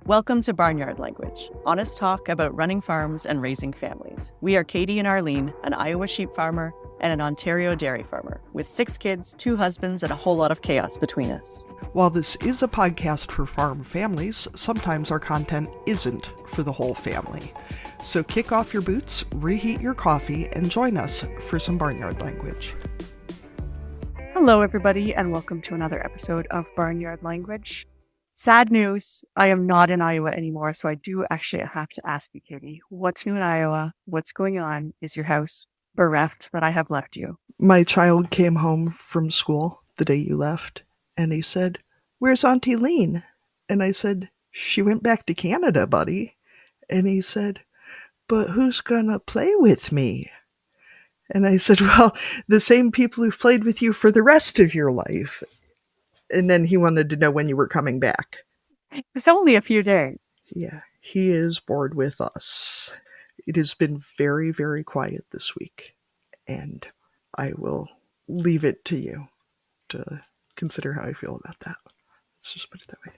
Welcome to Barnyard Language, honest talk about running farms and raising families. We are Katie and Arlene, an Iowa sheep farmer and an Ontario dairy farmer, with 6 kids, 2 husbands, and a whole lot of chaos between us. While this is a podcast for farm families, sometimes our content isn't for the whole family. So kick off your boots, reheat your coffee, and join us for some Barnyard Language. Hello, everybody, and welcome to another episode of Barnyard Language. Sad news, I am not in Iowa anymore, so I do actually have to ask you, Katie, what's new in Iowa? What's going on? Is your house bereft that I have left you? My child came home from school the day you left, and he said, "Where's Auntie Lean?" And I said, "She went back to Canada, buddy." And he said, "But who's gonna play with me?" And I said, "Well, the same people who've played with you for the rest of your life." And then he wanted to know when you were coming back. It's only a few days. Yeah, he is bored with us. It has been very, very quiet this week, and I will leave it to you to consider how I feel about that. Let's just put it that way.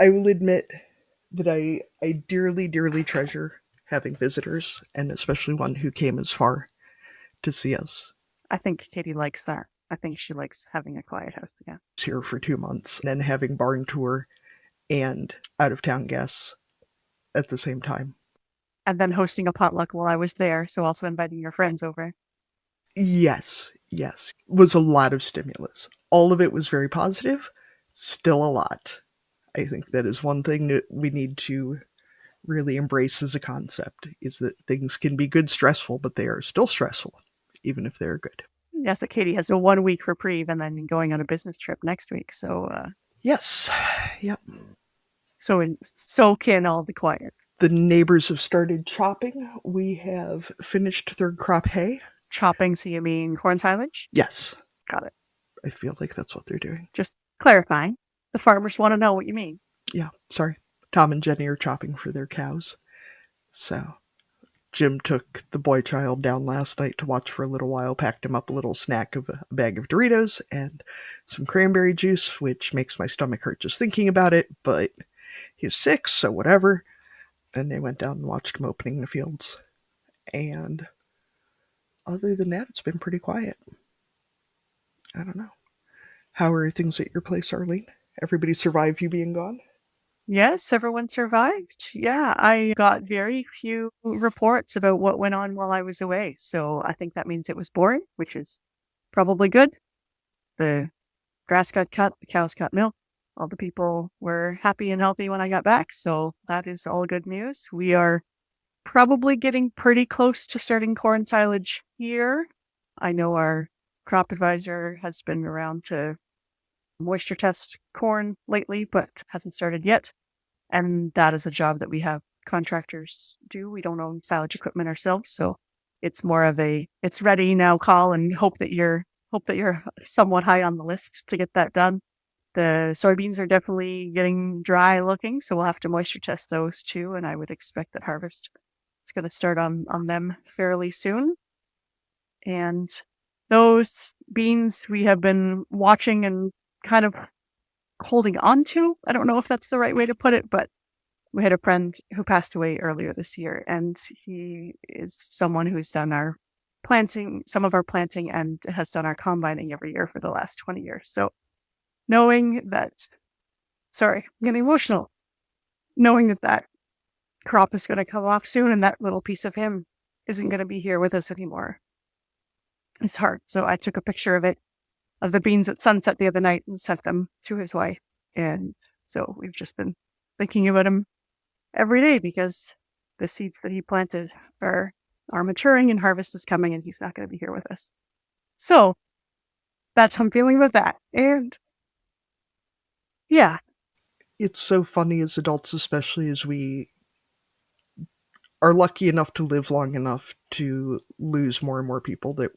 I will admit that I dearly, dearly treasure having visitors, and especially one who came as far to see us. I think Katie likes that. I think she likes having a quiet house again. I was here for 2 months, and then having barn tour and out-of-town guests at the same time. And then hosting a potluck while I was there, so also inviting your friends over. Yes. Was a lot of stimulus. All of it was very positive, still a lot. I think that is one thing that we need to really embrace as a concept, is that things can be good stressful, but they are still stressful, even if they're good. Yes, that Katie has a 1 week reprieve and then going on a business trip next week, so... Yes, yep. So soak in all the quiet. The neighbors have started chopping. We have finished third crop hay. Chopping, so you mean corn silage? Yes. Got it. I feel like that's what they're doing. Just clarifying. The farmers want to know what you mean. Yeah, sorry. Tom and Jenny are chopping for their cows. So Jim took the boy child down last night to watch for a little while, packed him up a little snack of a bag of Doritos and some cranberry juice, which makes my stomach hurt just thinking about it, but he's 6, so whatever. And they went down and watched him opening the fields. And other than that, it's been pretty quiet. I don't know. How are things at your place, Arlene? Everybody survived you being gone? Yes, everyone survived. Yeah, I got very few reports about what went on while I was away. So I think that means it was boring, which is probably good. The grass got cut, the cows got milk. All the people were happy and healthy when I got back. So that is all good news. We are probably getting pretty close to starting corn silage here. I know our crop advisor has been around to moisture test corn lately, but hasn't started yet. And that is a job that we have contractors do. We don't own silage equipment ourselves, so it's more of a it's ready now call and hope that you're somewhat high on the list to get that done. The soybeans are definitely getting dry looking, so we'll have to moisture test those too, and I would expect that harvest is going to start on them fairly soon. And those beans we have been watching and kind of holding on to. I don't know if that's the right way to put it, but we had a friend who passed away earlier this year, and he is someone who's done some of our planting and has done our combining every year for the last 20 years. So knowing that, sorry, I'm getting emotional, knowing that crop is going to come off soon and that little piece of him isn't going to be here with us anymore, it's hard. So I took a picture of the beans at sunset the other night and sent them to his wife. And so we've just been thinking about him every day because the seeds that he planted are maturing and harvest is coming and he's not going to be here with us. So that's how I'm feeling about that. And yeah. It's so funny as adults, especially as we are lucky enough to live long enough to lose more and more people that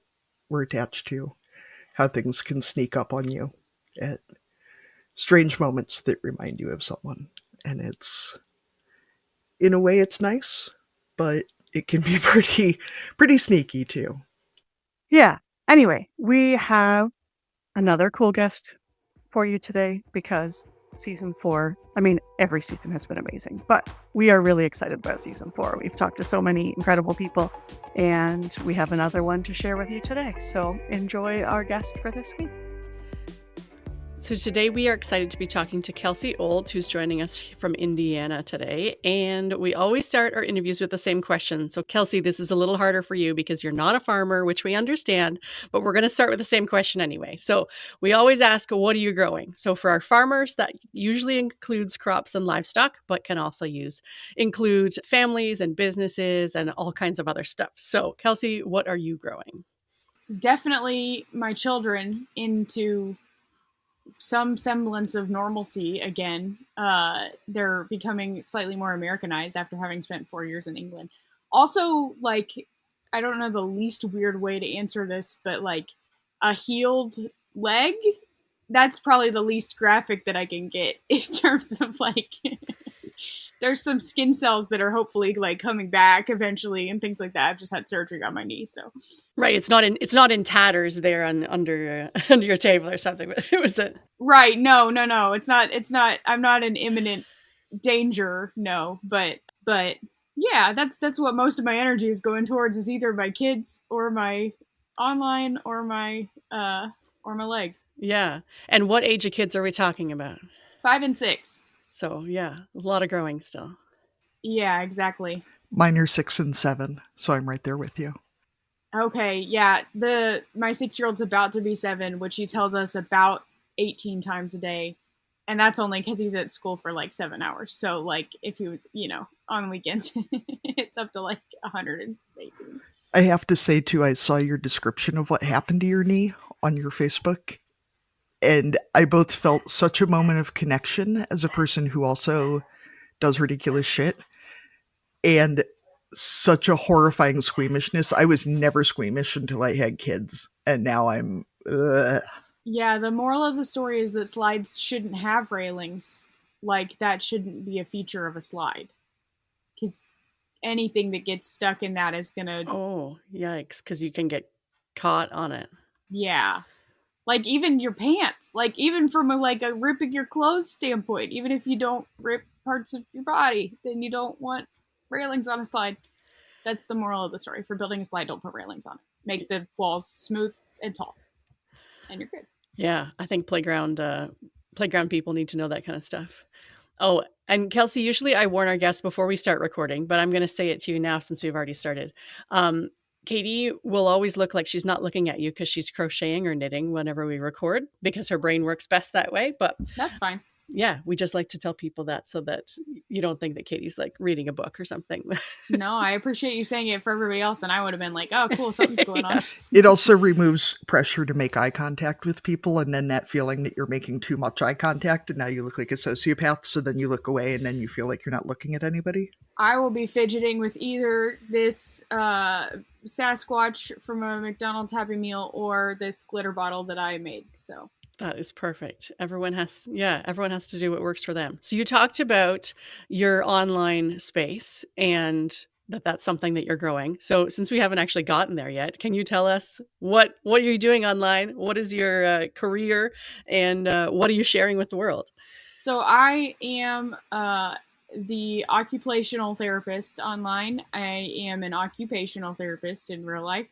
we're attached to, how things can sneak up on you at strange moments that remind you of someone. And it's, in a way, it's nice, but it can be pretty sneaky too. Yeah. Anyway, we have another cool guest for you today because season 4. I mean, every season has been amazing, but we are really excited about season 4. We've talked to so many incredible people, and we have another one to share with you today. So enjoy our guest for this week. So today we are excited to be talking to Kelsie Olds, who's joining us from Indiana today. And we always start our interviews with the same question. So Kelsie, this is a little harder for you because you're not a farmer, which we understand, but we're going to start with the same question anyway. So we always ask, what are you growing? So for our farmers, that usually includes crops and livestock, but can also include families and businesses and all kinds of other stuff. So Kelsie, what are you growing? Definitely my children into some semblance of normalcy again. They're becoming slightly more Americanized after having spent 4 years in England. Also, like, I don't know the least weird way to answer this, but like a healed leg, that's probably the least graphic that I can get in terms of like there's some skin cells that are hopefully like coming back eventually and things like that. I've just had surgery on my knee, so right. It's not in tatters there under your table or something. But it was right. No. It's not. I'm not in imminent danger. No, but yeah, that's what most of my energy is going towards, is either my kids or my online or my leg. Yeah. And what age of kids are we talking about? 5 and 6. So yeah, a lot of growing still. Yeah, exactly. Mine are 6 and 7, so I'm right there with you. Okay, yeah. My 6-year-old's about to be 7, which he tells us about 18 times a day. And that's only because he's at school for like 7 hours. So like if he was, on weekends, it's up to like 118. I have to say too, I saw your description of what happened to your knee on your Facebook. And I both felt such a moment of connection as a person who also does ridiculous shit, and such a horrifying squeamishness. I was never squeamish until I had kids, and now I'm... Yeah, the moral of the story is that slides shouldn't have railings. Like, that shouldn't be a feature of a slide. Because anything that gets stuck in that is going to... Oh, yikes, because you can get caught on it. Yeah. Like, even your pants. Like, even from a ripping your clothes standpoint. Even if you don't rip parts of your body, then you don't want railings on a slide. That's the moral of the story. For building a slide, don't put railings on it. Make the walls smooth and tall. And you're good. Yeah, I think playground people need to know that kind of stuff. Oh, and Kelsie, usually I warn our guests before we start recording, but I'm going to say it to you now since we've already started. Katie will always look like she's not looking at you because she's crocheting or knitting whenever we record, because her brain works best that way. But that's fine. Yeah, we just like to tell people that so that you don't think that Katie's like reading a book or something. No, I appreciate you saying it for everybody else, and I would have been like, oh, cool, something's going on. It also removes pressure to make eye contact with people, and then that feeling that you're making too much eye contact, and now you look like a sociopath, so then you look away, and then you feel like you're not looking at anybody. I will be fidgeting with either this Sasquatch from a McDonald's Happy Meal or this glitter bottle that I made, so... That is perfect. Everyone has to do what works for them. So you talked about your online space and that's something that you're growing. So since we haven't actually gotten there yet, can you tell us what are you doing online? What is your career, and what are you sharing with the world? So I am the occupational therapist online. I am an occupational therapist in real life.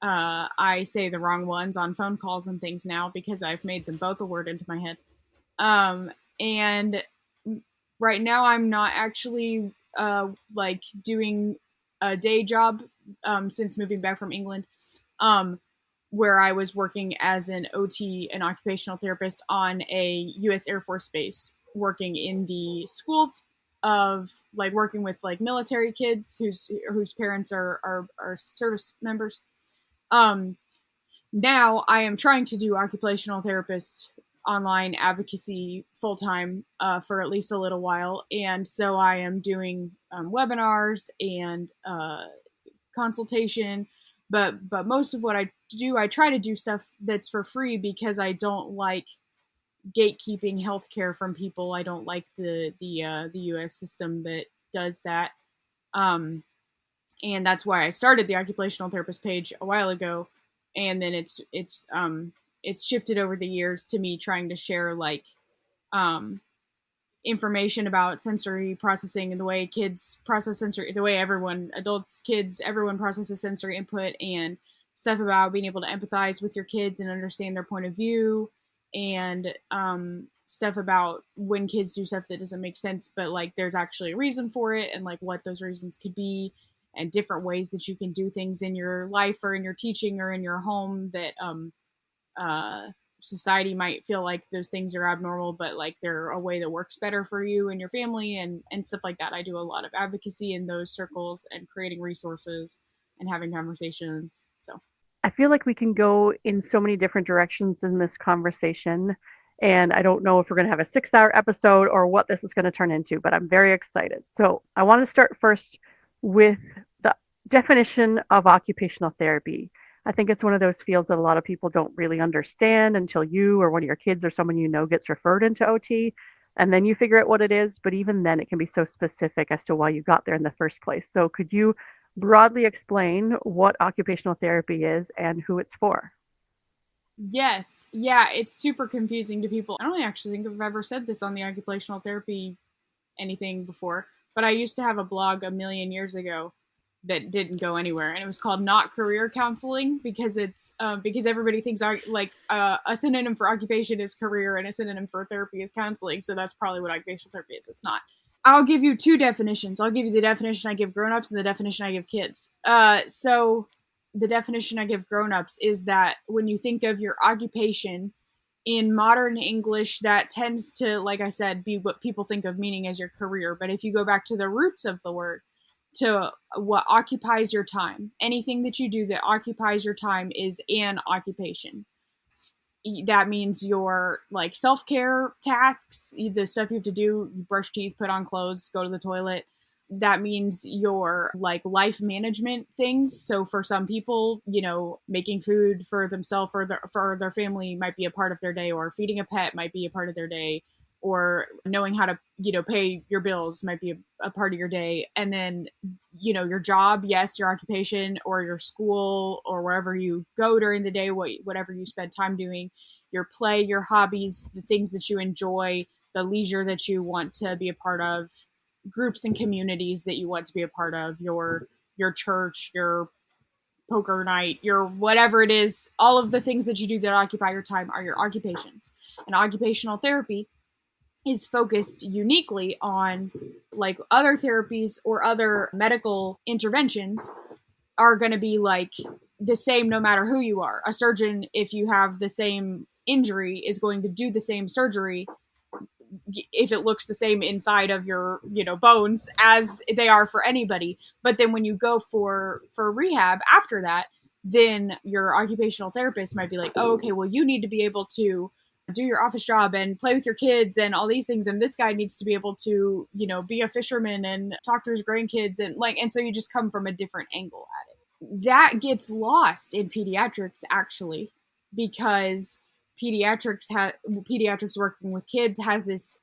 I say the wrong ones on phone calls and things now because I've made them both a word into my head. And right now I'm not actually doing a day job since moving back from England, where I was working as an OT, an occupational therapist on a U.S. Air Force base, working in the schools of working with military kids whose parents are service members. Now I am trying to do occupational therapist online advocacy full-time for at least a little while. And so I am doing webinars and consultation, but most of what I do, I try to do stuff that's for free because I don't like gatekeeping healthcare from people. I don't like the US system that does that. And that's why I started the occupational therapist page a while ago. And then it's shifted over the years to me trying to share information about sensory processing and the way kids process sensory, the way everyone, adults, kids, everyone processes sensory input, and stuff about being able to empathize with your kids and understand their point of view, and stuff about when kids do stuff that doesn't make sense, but like there's actually a reason for it, and like what those reasons could be, and different ways that you can do things in your life or in your teaching or in your home that society might feel like those things are abnormal, but like they're a way that works better for you and your family, and stuff like that. I do a lot of advocacy in those circles and creating resources and having conversations. So I feel like we can go in so many different directions in this conversation. And I don't know if we're going to have a 6-hour episode or what this is going to turn into, but I'm very excited. So I want to start first with the definition of occupational therapy. I think it's one of those fields that a lot of people don't really understand until you or one of your kids or someone you know gets referred into OT. And then you figure out what it is. But even then, it can be so specific as to why you got there in the first place. So could you broadly explain what occupational therapy is and who it's for? yes, yeah, it's super confusing to people. I don't actually think I've ever said this on the occupational therapy anything before, but I used to have a blog a million years ago that didn't go anywhere, and it was called Not Career Counseling, because it's because everybody thinks like a synonym for occupation is career and a synonym for therapy is counseling, so that's probably what occupational therapy is. It's not. I'll give you two definitions. I'll give you the definition I give grown-ups and the definition I give kids. So the definition I give grown-ups is that when you think of your occupation in modern English, that tends to, like I said, be what people think of meaning as your career. But if you go back to the roots of the word, to what occupies your time, anything that you do that occupies your time is an occupation. That means your like self-care tasks, the stuff you have to do, brush teeth, put on clothes, go to the toilet. That means your like life management things. So for some people, making food for themselves or for their family might be a part of their day, or feeding a pet might be a part of their day, or knowing how to, pay your bills might be a part of your day. And then, your job, yes, your occupation, or your school, or wherever you go during the day, whatever you spend time doing, your play, your hobbies, the things that you enjoy, the leisure that you want to be a part of, groups and communities that you want to be a part of, your church, your poker night, your whatever it is, all of the things that you do that occupy your time are your occupations. And occupational therapy is focused uniquely on, like, other therapies or other medical interventions are going to be like the same no matter who you are. A surgeon, if you have the same injury, is going to do the same surgery if it looks the same inside of your bones as they are for anybody. But then when you go for rehab after that, then your occupational therapist might be like, oh, okay, well, you need to be able to do your office job and play with your kids and all these things, and this guy needs to be able to be a fisherman and talk to his grandkids, and so you just come from a different angle at it. That gets lost in pediatrics, actually, because pediatrics working with kids has this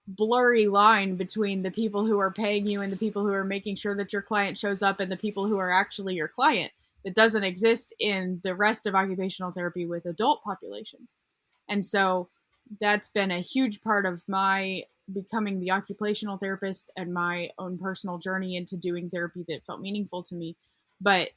blurry line between the people who are paying you and the people who are making sure that your client shows up and the people who are actually your client, that doesn't exist in the rest of occupational therapy with adult populations. And so that's been a huge part of my becoming the occupational therapist and my own personal journey into doing therapy that felt meaningful to me. But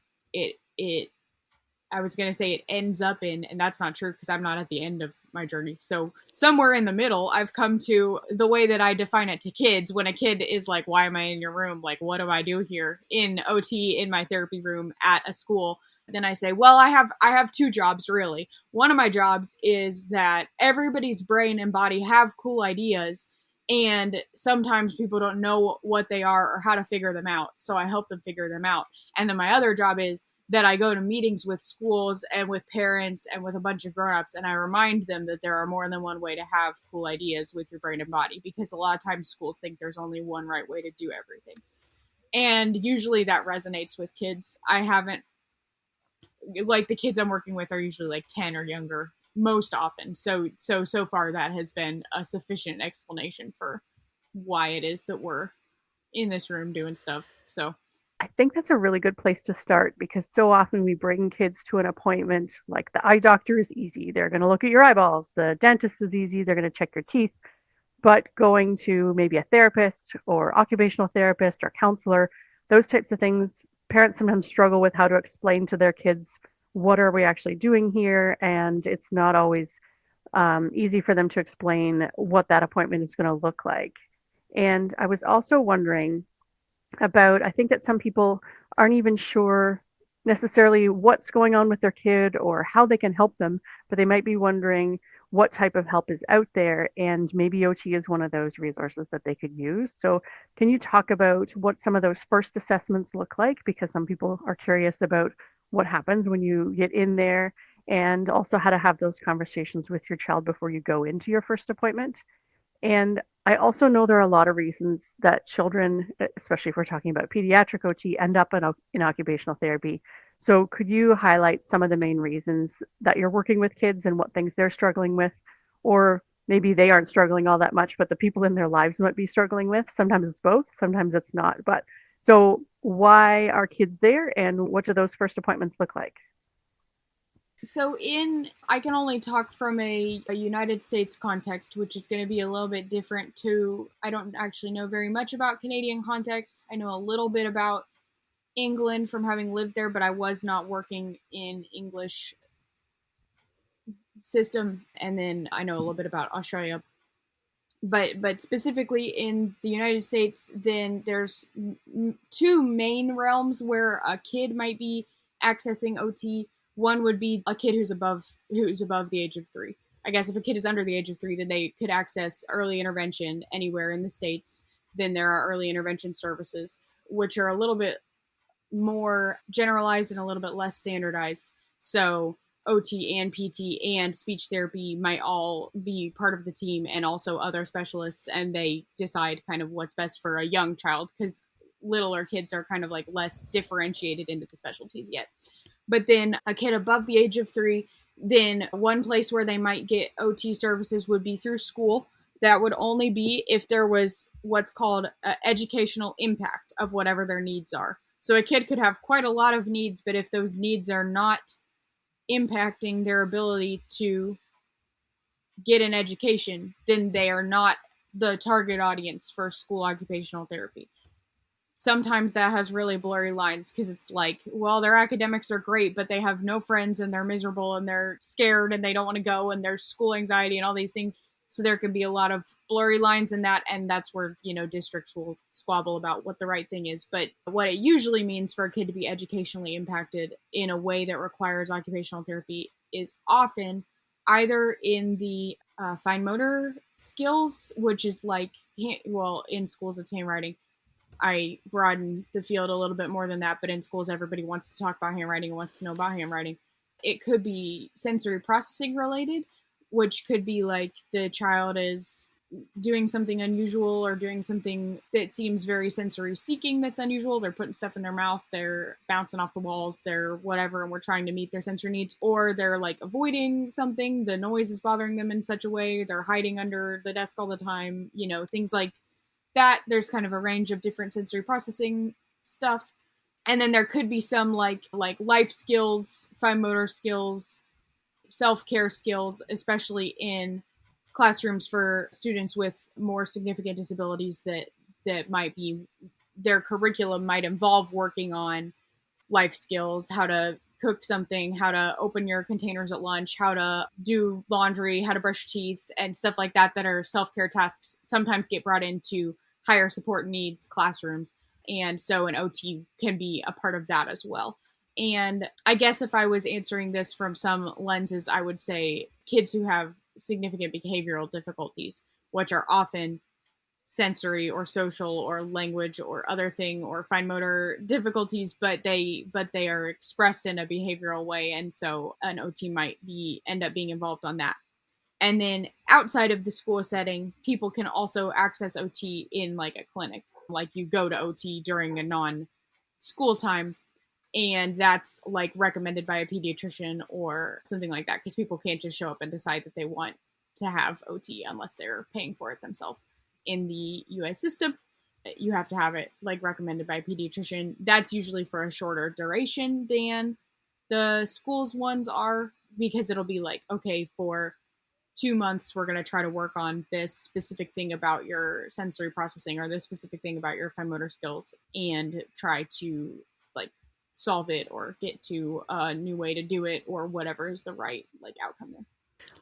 I was going to say it ends up in, and that's not true because I'm not at the end of my journey. So somewhere in the middle, I've come to the way that I define it to kids. When a kid is like, why am I in your room? Like, what do I do here in OT, in my therapy room at a school? Then I say, well, I have two jobs, really. One of my jobs is that everybody's brain and body have cool ideas, and sometimes people don't know what they are or how to figure them out. So I help them figure them out. And then my other job is that I go to meetings with schools and with parents and with a bunch of grown-ups, and I remind them that there are more than one way to have cool ideas with your brain and body, because a lot of times schools think there's only one right way to do everything. And usually that resonates with kids. I haven't, like, the kids I'm working with are usually like 10 or younger most often. So far that has been a sufficient explanation for why it is that we're in this room doing stuff. So I think that's a really good place to start, because so often we bring kids to an appointment like the eye doctor is easy. They're going to look at your eyeballs. The dentist is easy. They're going to check your teeth. but going to maybe a therapist or occupational therapist or counselor, those types of things, parents sometimes struggle with how to explain to their kids, what are we actually doing here? And it's not always easy for them to explain what that appointment is going to look like. And I was also wondering about, I think that some people aren't even sure necessarily what's going on with their kid or how they can help them, but they might be wondering what type of help is out there, and maybe OT is one of those resources that they could use. So can you talk about what some of those first assessments look like? Because some people are curious about what happens when you get in there, and also how to have those conversations with your child before you go into your first appointment. And I also know there are a lot of reasons that children, especially if we're talking about pediatric OT, end up in occupational therapy. So could you highlight some of the main reasons that you're working with kids and what things they're struggling with? Or maybe they aren't struggling all that much, but the people in their lives might be struggling with. Sometimes it's both, sometimes it's not. But so why are kids there, and what do those first appointments look like? So I can only talk from a United States context, which is going to be a little bit different to, I don't actually know very much about Canadian context. I know a little bit about England from having lived there, but I was not working in English system. And then I know a little bit about Australia. But specifically in the United States, then there's two main realms where a kid might be accessing OT. One would be a kid who's above the age of 3. I guess if a kid is under the age of 3, then they could access early intervention anywhere in the States. Then there are early intervention services, which are a little bit more generalized and a little bit less standardized. So OT and PT and speech therapy might all be part of the team, and also other specialists, and they decide kind of what's best for a young child, because littler kids are kind of like less differentiated into the specialties yet. But then a kid above the age of 3, then one place where they might get OT services would be through school. That would only be if there was what's called educational impact of whatever their needs are. So a kid could have quite a lot of needs, but if those needs are not impacting their ability to get an education, then they are not the target audience for school occupational therapy. Sometimes that has really blurry lines, because it's like, well, their academics are great, but they have no friends and they're miserable and they're scared and they don't want to go, and there's school anxiety and all these things. So there can be a lot of blurry lines in that, and that's where, districts will squabble about what the right thing is. But what it usually means for a kid to be educationally impacted in a way that requires occupational therapy is often either in the fine motor skills, which is like, well, in schools it's handwriting. I broaden the field a little bit more than that, but in schools everybody wants to talk about handwriting and wants to know about handwriting. It could be sensory processing related, which could be like the child is doing something unusual or doing something that seems very sensory seeking that's unusual. They're putting stuff in their mouth, they're bouncing off the walls, they're whatever, and we're trying to meet their sensory needs. Or they're like avoiding something, the noise is bothering them in such a way, they're hiding under the desk all the time, things like that. There's kind of a range of different sensory processing stuff. And then there could be some like life skills, fine motor skills, self-care skills, especially in classrooms for students with more significant disabilities, that might be, their curriculum might involve working on life skills, how to cook something, how to open your containers at lunch, how to do laundry, how to brush teeth, and stuff like that are self-care tasks, sometimes get brought into higher support needs classrooms. And so an OT can be a part of that as well. And I guess if I was answering this from some lenses, I would say kids who have significant behavioral difficulties, which are often sensory or social or language or other thing or fine motor difficulties, but they are expressed in a behavioral way. And so an OT might end up being involved on that. And then outside of the school setting, people can also access OT in like a clinic. Like you go to OT during a non-school time, and that's like recommended by a pediatrician or something like that, because people can't just show up and decide that they want to have OT unless they're paying for it themselves. In the US system, you have to have it like recommended by a pediatrician. That's usually for a shorter duration than the schools ones are, because it'll be like, okay, for 2 months we're going to try to work on this specific thing about your sensory processing or this specific thing about your fine motor skills and try to like solve it or get to a new way to do it or whatever is the right like outcome there.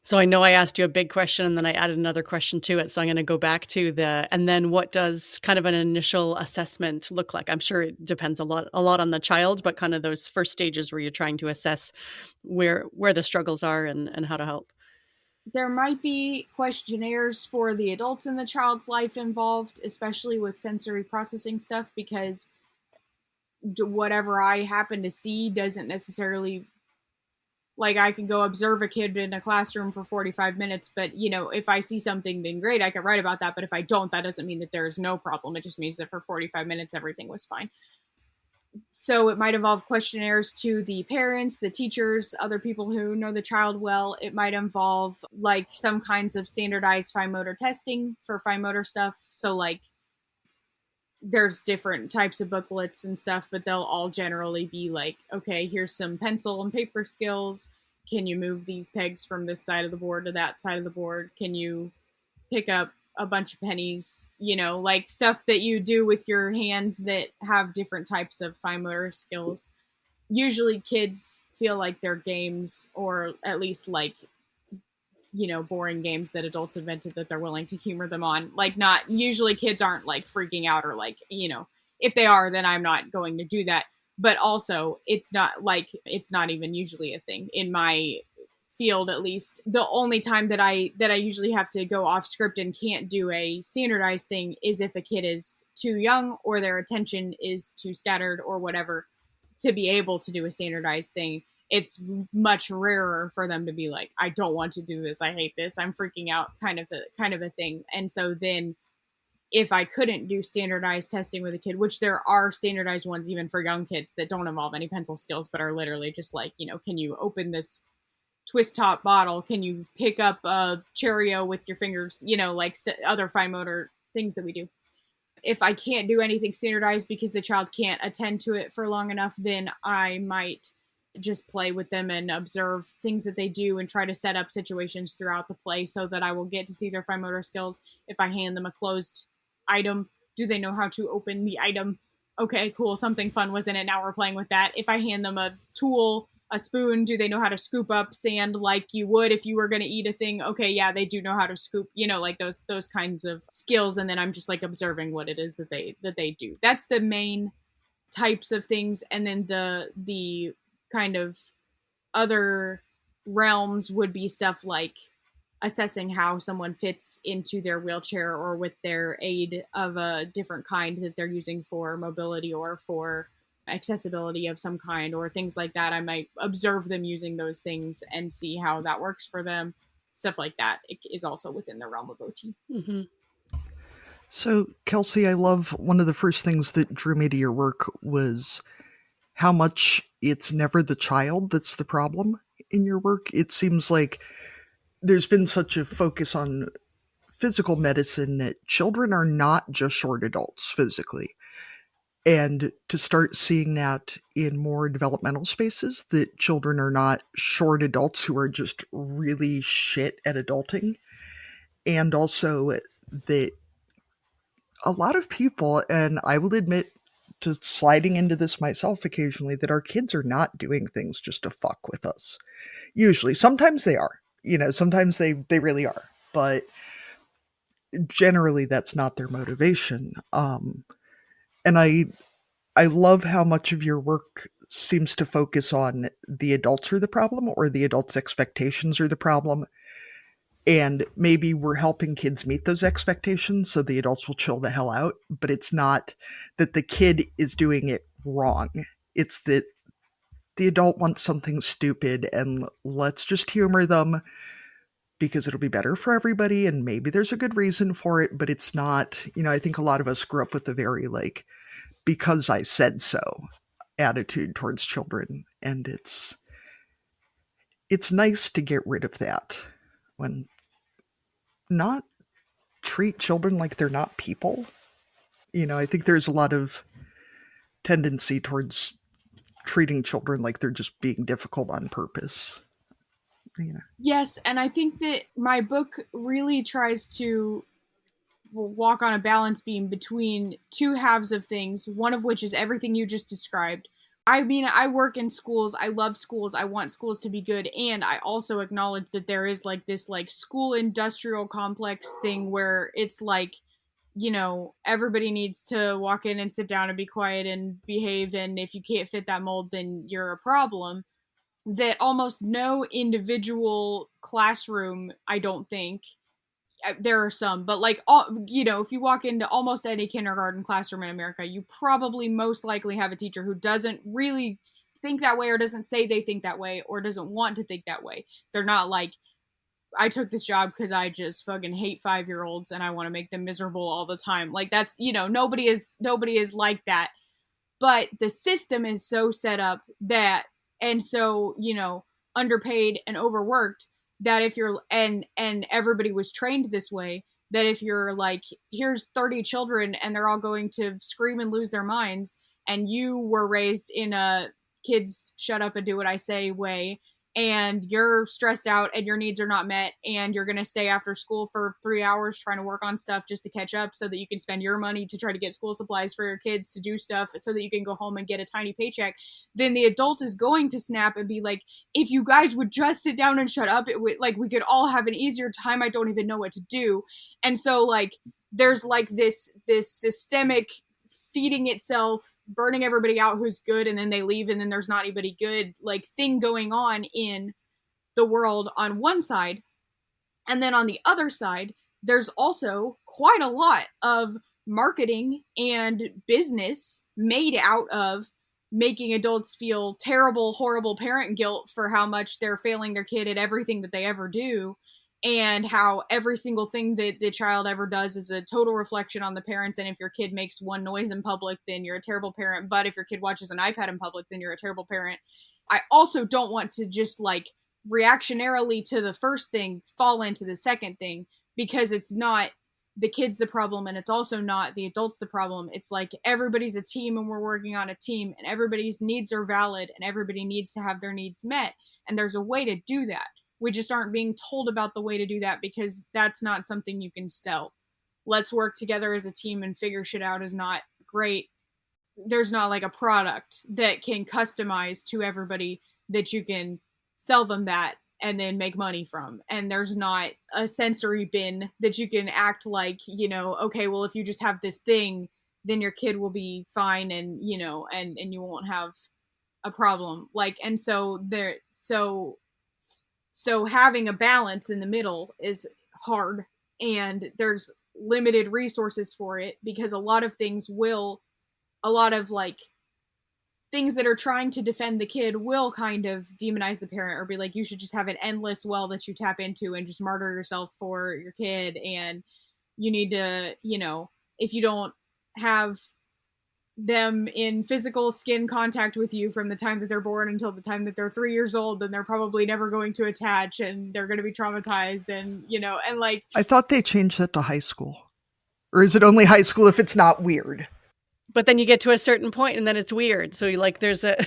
So I know I asked you a big question and then I added another question to it. So I'm going to go back to and then what does kind of an initial assessment look like? I'm sure it depends a lot on the child, but kind of those first stages where you're trying to assess where the struggles are and how to help. There might be questionnaires for the adults in the child's life involved, especially with sensory processing stuff, because whatever I happen to see doesn't necessarily, like, I can go observe a kid in a classroom for 45 minutes, but, you know, if I see something, then great, I can write about that. But if I don't, that doesn't mean that there's no problem. It just means that for 45 minutes, everything was fine. So it might involve questionnaires to the parents, the teachers, other people who know the child well. It might involve like some kinds of standardized fine motor testing for fine motor stuff. So like there's different types of booklets and stuff, but they'll all generally be like, okay, here's some pencil and paper skills. Can you move these pegs from this side of the board to that side of the board? Can you pick up a bunch of pennies, you know, like stuff that you do with your hands that have different types of fine motor skills. Usually kids feel like they're games, or at least like, you know, boring games that adults invented that they're willing to humor them on. Like, not usually kids aren't like freaking out or like, you know, if they are, then I'm not going to do that. But also it's not even usually a thing in my field. At least the only time that I usually have to go off script and can't do a standardized thing is if a kid is too young or their attention is too scattered or whatever to be able to do a standardized thing. It's much rarer for them to be like, I don't want to do this, I hate this, I'm freaking out, kind of a thing. And so then if I couldn't do standardized testing with a kid, which there are standardized ones even for young kids that don't involve any pencil skills but are literally just like, you know, can you open this twist top bottle? Can you pick up a Cheerio with your fingers? You know, like other fine motor things that we do. If I can't do anything standardized because the child can't attend to it for long enough, then I might just play with them and observe things that they do and try to set up situations throughout the play so that I will get to see their fine motor skills. If I hand them a closed item, do they know how to open the item? Okay, cool. Something fun was in it. Now we're playing with that. If I hand them a tool, a spoon, do they know how to scoop up sand like you would if you were going to eat a thing? Okay, yeah, they do know how to scoop, you know, like those kinds of skills. And then I'm just like observing what it is that they do. That's the main types of things. And then the kind of other realms would be stuff like assessing how someone fits into their wheelchair or with their aid of a different kind that they're using for mobility or for accessibility of some kind or things like that. I might observe them using those things and see how that works for them. Stuff like that is also within the realm of OT. Mm-hmm. So, Kelsie, I love one of the first things that drew me to your work was how much it's never the child that's the problem in your work. It seems like there's been such a focus on physical medicine that children are not just short adults physically. And to start seeing that in more developmental spaces, that children are not short adults who are just really shit at adulting. And also that a lot of people, and I will admit to sliding into this myself occasionally, that our kids are not doing things just to fuck with us. Usually. Sometimes they are. You know, sometimes they really are. But generally that's not their motivation. And I love how much of your work seems to focus on the adults are the problem or the adults' expectations are the problem. And maybe we're helping kids meet those expectations so the adults will chill the hell out. But it's not that the kid is doing it wrong. It's that the adult wants something stupid and let's just humor them because it'll be better for everybody. And maybe there's a good reason for it, but it's not, you know, I think a lot of us grew up with a very like, because I said so attitude towards children. And it's nice to get rid of that when not treat children like they're not people. You know, I think there's a lot of tendency towards treating children like they're just being difficult on purpose. Yes, and I think that my book really tries to walk on a balance beam between two halves of things, one of which is everything you just described. I mean, I work in schools. I love schools. I want schools to be good. And I also acknowledge that there is like this like school industrial complex thing where it's like, everybody needs to walk in and sit down and be quiet and behave. And if you can't fit that mold, then you're a problem. That almost no individual classroom, I don't think, there are some, but like all, if you walk into almost any kindergarten classroom in America, you probably most likely have a teacher who doesn't really think that way, or doesn't say they think that way, or doesn't want to think that way. They're not like, I took this job because I just fucking hate 5-year-olds and I want to make them miserable all the time. Like that's, nobody is like that. But the system is so set up that, and so, underpaid and overworked, that if you're, and everybody was trained this way, that if you're like, here's 30 children and they're all going to scream and lose their minds, and you were raised in a kids shut up and do what I say way, and you're stressed out and your needs are not met, and you're going to stay after school for 3 hours trying to work on stuff just to catch up so that you can spend your money to try to get school supplies for your kids to do stuff so that you can go home and get a tiny paycheck, then the adult is going to snap and be like, if you guys would just sit down and shut up, it would, like, we could all have an easier time. I don't even know what to do. And so like there's like this systemic feeding itself, burning everybody out who's good, and then they leave and then there's not anybody good, like thing going on in the world on one side. And then on the other side, there's also quite a lot of marketing and business made out of making adults feel terrible, horrible parent guilt for how much they're failing their kid at everything that they ever do, and how every single thing that the child ever does is a total reflection on the parents. And if your kid makes one noise in public, then you're a terrible parent. But if your kid watches an iPad in public, then you're a terrible parent. I also don't want to just like reactionarily to the first thing fall into the second thing, because it's not the kid's the problem and it's also not the adult's the problem. It's like everybody's a team and we're working on a team, and everybody's needs are valid and everybody needs to have their needs met. And there's a way to do that. We just aren't being told about the way to do that, because that's not something you can sell. Let's work together as a team and figure shit out is not great. There's not like a product that can customize to everybody that you can sell them that and then make money from. And there's not a sensory bin that you can act like, okay, well, if you just have this thing, then your kid will be fine and, and you won't have a problem. Like, and so so having a balance in the middle is hard, and there's limited resources for it, because a lot of like things that are trying to defend the kid will kind of demonize the parent, or be like, you should just have an endless well that you tap into and just martyr yourself for your kid. And you need to, if you don't have them in physical skin contact with you from the time that they're born until the time that they're 3 years old, then they're probably never going to attach and they're going to be traumatized. And, and like, I thought they changed that to high school. Or is it only high school if it's not weird? But then you get to a certain point and then it's weird. So like there's a,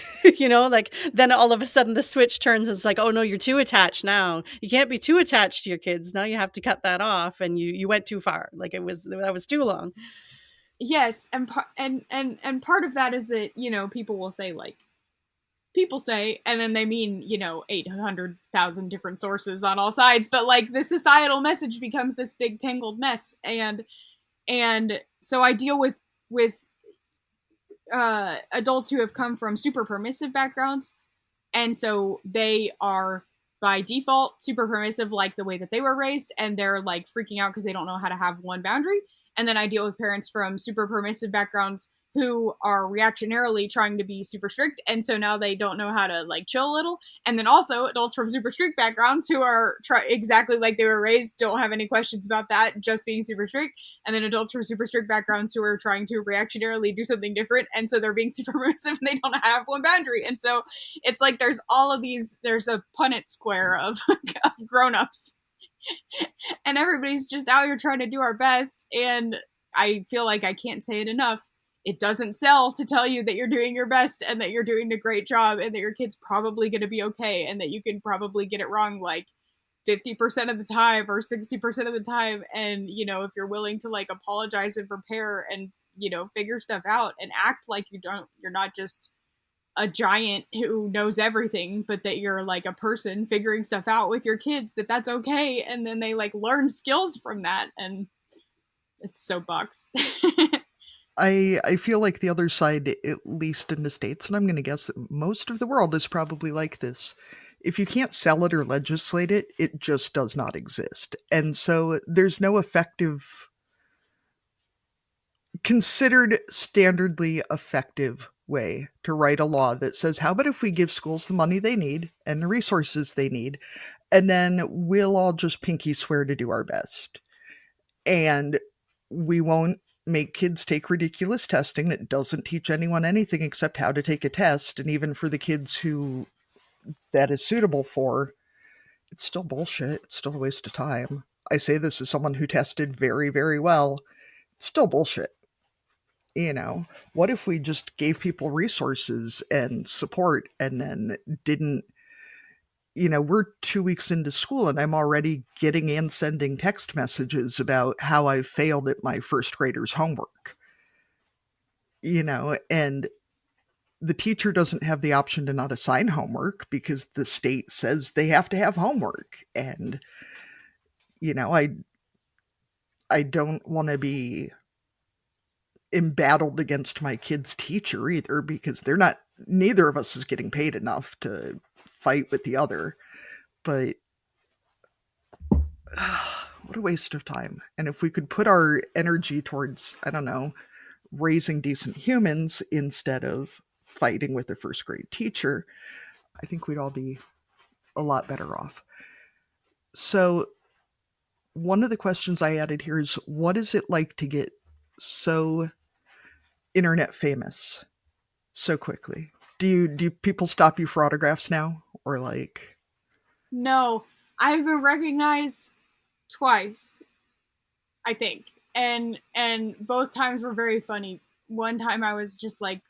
like then all of a sudden the switch turns and it's like, oh no, you're too attached now. You can't be too attached to your kids. Now you have to cut that off, and you went too far. Like that was too long. Yes. And part of that is that, people say, and then they mean, 800,000 different sources on all sides, but like the societal message becomes this big tangled mess. And so I deal with adults who have come from super permissive backgrounds, and so they are by default super permissive, like the way that they were raised, and they're like freaking out because they don't know how to have one boundary. And then I deal with parents from super permissive backgrounds who are reactionarily trying to be super strict, and so now they don't know how to like chill a little. And then also adults from super strict backgrounds who are exactly like they were raised, don't have any questions about that, just being super strict. And then adults from super strict backgrounds who are trying to reactionarily do something different, and so they're being super permissive and they don't know how to have one boundary. And so it's like there's all of these, there's a Punnett square of grown-ups. And everybody's just out here trying to do our best. And I feel like I can't say it enough. it doesn't sell to tell you that you're doing your best and that you're doing a great job and that your kid's probably going to be okay and that you can probably get it wrong like 50% of the time or 60% of the time. And, you know, if you're willing to like apologize and prepare and, you know, figure stuff out and act like you're not just a giant who knows everything, but that you're like a person figuring stuff out with your kids, that's okay. And then they like learn skills from that. And it's soapbox. I feel like the other side, at least in the States, and I'm going to guess that most of the world is probably like this. If you can't sell it or legislate it, it just does not exist. And so there's no effective, considered standardly effective way to write a law that says, how about if we give schools the money they need and the resources they need, and then we'll all just pinky swear to do our best. And we won't make kids take ridiculous testing that doesn't teach anyone anything except how to take a test. And even for the kids who that is suitable for, it's still bullshit. It's still a waste of time. I say this as someone who tested very, very well. It's still bullshit. You know, what if we just gave people resources and support and then didn't, you know, we're 2 weeks into school and I'm already getting and sending text messages about how I've failed at my first grader's homework. You know, and the teacher doesn't have the option to not assign homework because the state says they have to have homework. And, you know, I don't want to be embattled against my kid's teacher either, because neither of us is getting paid enough to fight with the other. But what a waste of time. And if we could put our energy towards, I don't know, raising decent humans instead of fighting with a first grade teacher, I think we'd all be a lot better off. So one of the questions I added here is, what is it like to get so internet famous so quickly? Do people stop you for autographs now? Or like... No, I've been recognized twice, I think. And both times were very funny. One time I was just like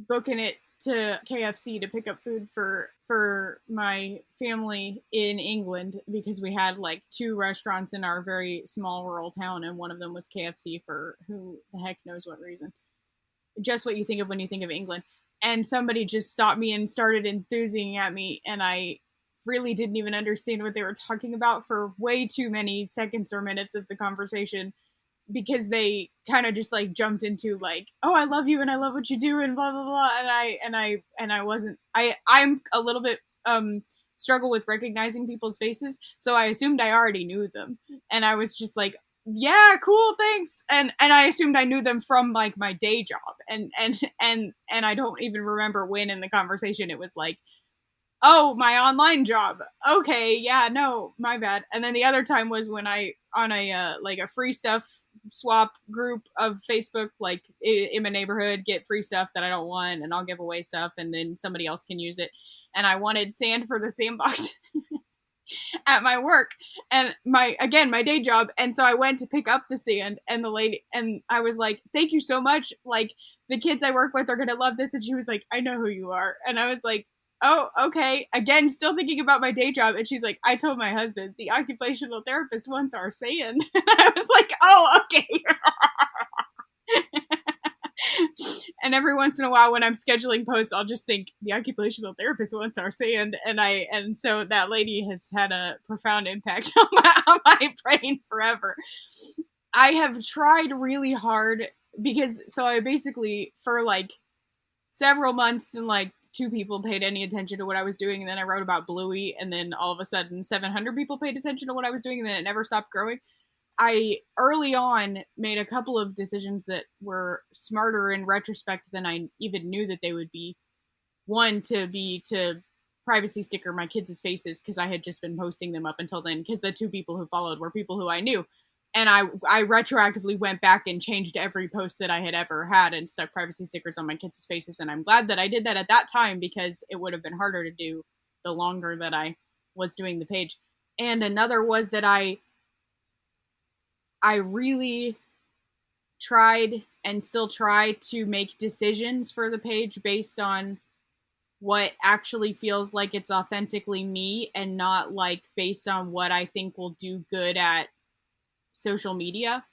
booking it to KFC to pick up food for my family in England, because we had like 2 restaurants in our very small rural town, and one of them was KFC for who the heck knows what reason. Just what you think of when you think of England. And somebody just stopped me and started enthusing at me, and I really didn't even understand what they were talking about for way too many seconds or minutes of the conversation, because they kind of just like jumped into like, oh, I love you and I love what you do and blah blah blah, and I wasn't, I'm a little bit struggle with recognizing people's faces, so I assumed I already knew them, and I was just like, yeah, cool, thanks. And I assumed I knew them from like my day job, and I don't even remember when in the conversation it was like, oh, my online job. Okay, yeah, no, my bad. And then the other time was when I, on a like a free stuff swap group of Facebook, like in my neighborhood, get free stuff that I don't want, and I'll give away stuff, and then somebody else can use it. And I wanted sand for the sandbox at my work, and my day job. And so I went to pick up the sand, and the lady, and I was like, thank you so much, like the kids I work with are gonna love this. And she was like, I know who you are. And I was like, oh, okay. Again, still thinking about my day job. And she's like, I told my husband, the occupational therapist wants our sand. I was like, oh, okay. And every once in a while when I'm scheduling posts, I'll just think the occupational therapist wants our sand. And so that lady has had a profound impact on my brain forever. I have tried really hard, because so I basically, for like several months, then like 2 people paid any attention to what I was doing, and then I wrote about Bluey, and then all of a sudden 700 people paid attention to what I was doing, and then it never stopped growing. I early on made a couple of decisions that were smarter in retrospect than I even knew that they would be. One, to privacy sticker my kids' faces, because I had just been posting them up until then, because the 2 people who followed were people who I knew. And I retroactively went back and changed every post that I had ever had and stuck privacy stickers on my kids' faces. And I'm glad that I did that at that time, because it would have been harder to do the longer that I was doing the page. And another was that I really tried and still try to make decisions for the page based on what actually feels like it's authentically me and not like based on what I think will do good at social media,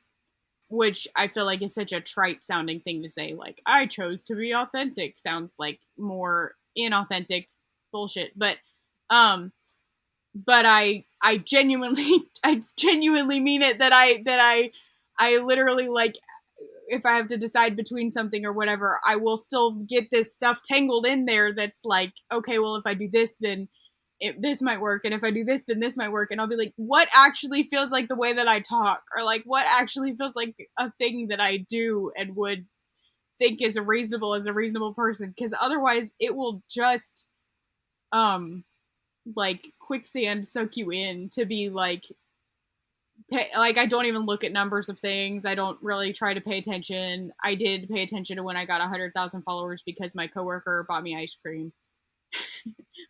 which I feel like is such a trite sounding thing to say. Like, I chose to be authentic sounds like more inauthentic bullshit. But I genuinely I genuinely mean it that I literally, like, if I have to decide between something or whatever, I will still get this stuff tangled in there that's like, okay, well, if I do this, then this might work, and if I do this, then this might work, and I'll be like, what actually feels like the way that I talk, or like what actually feels like a thing that I do and would think is a reasonable person, because otherwise it will just like quicksand soak you in to be like I don't even look at numbers of things. I don't really try to pay attention. I did pay attention to when I got 100,000 followers because my coworker bought me ice cream.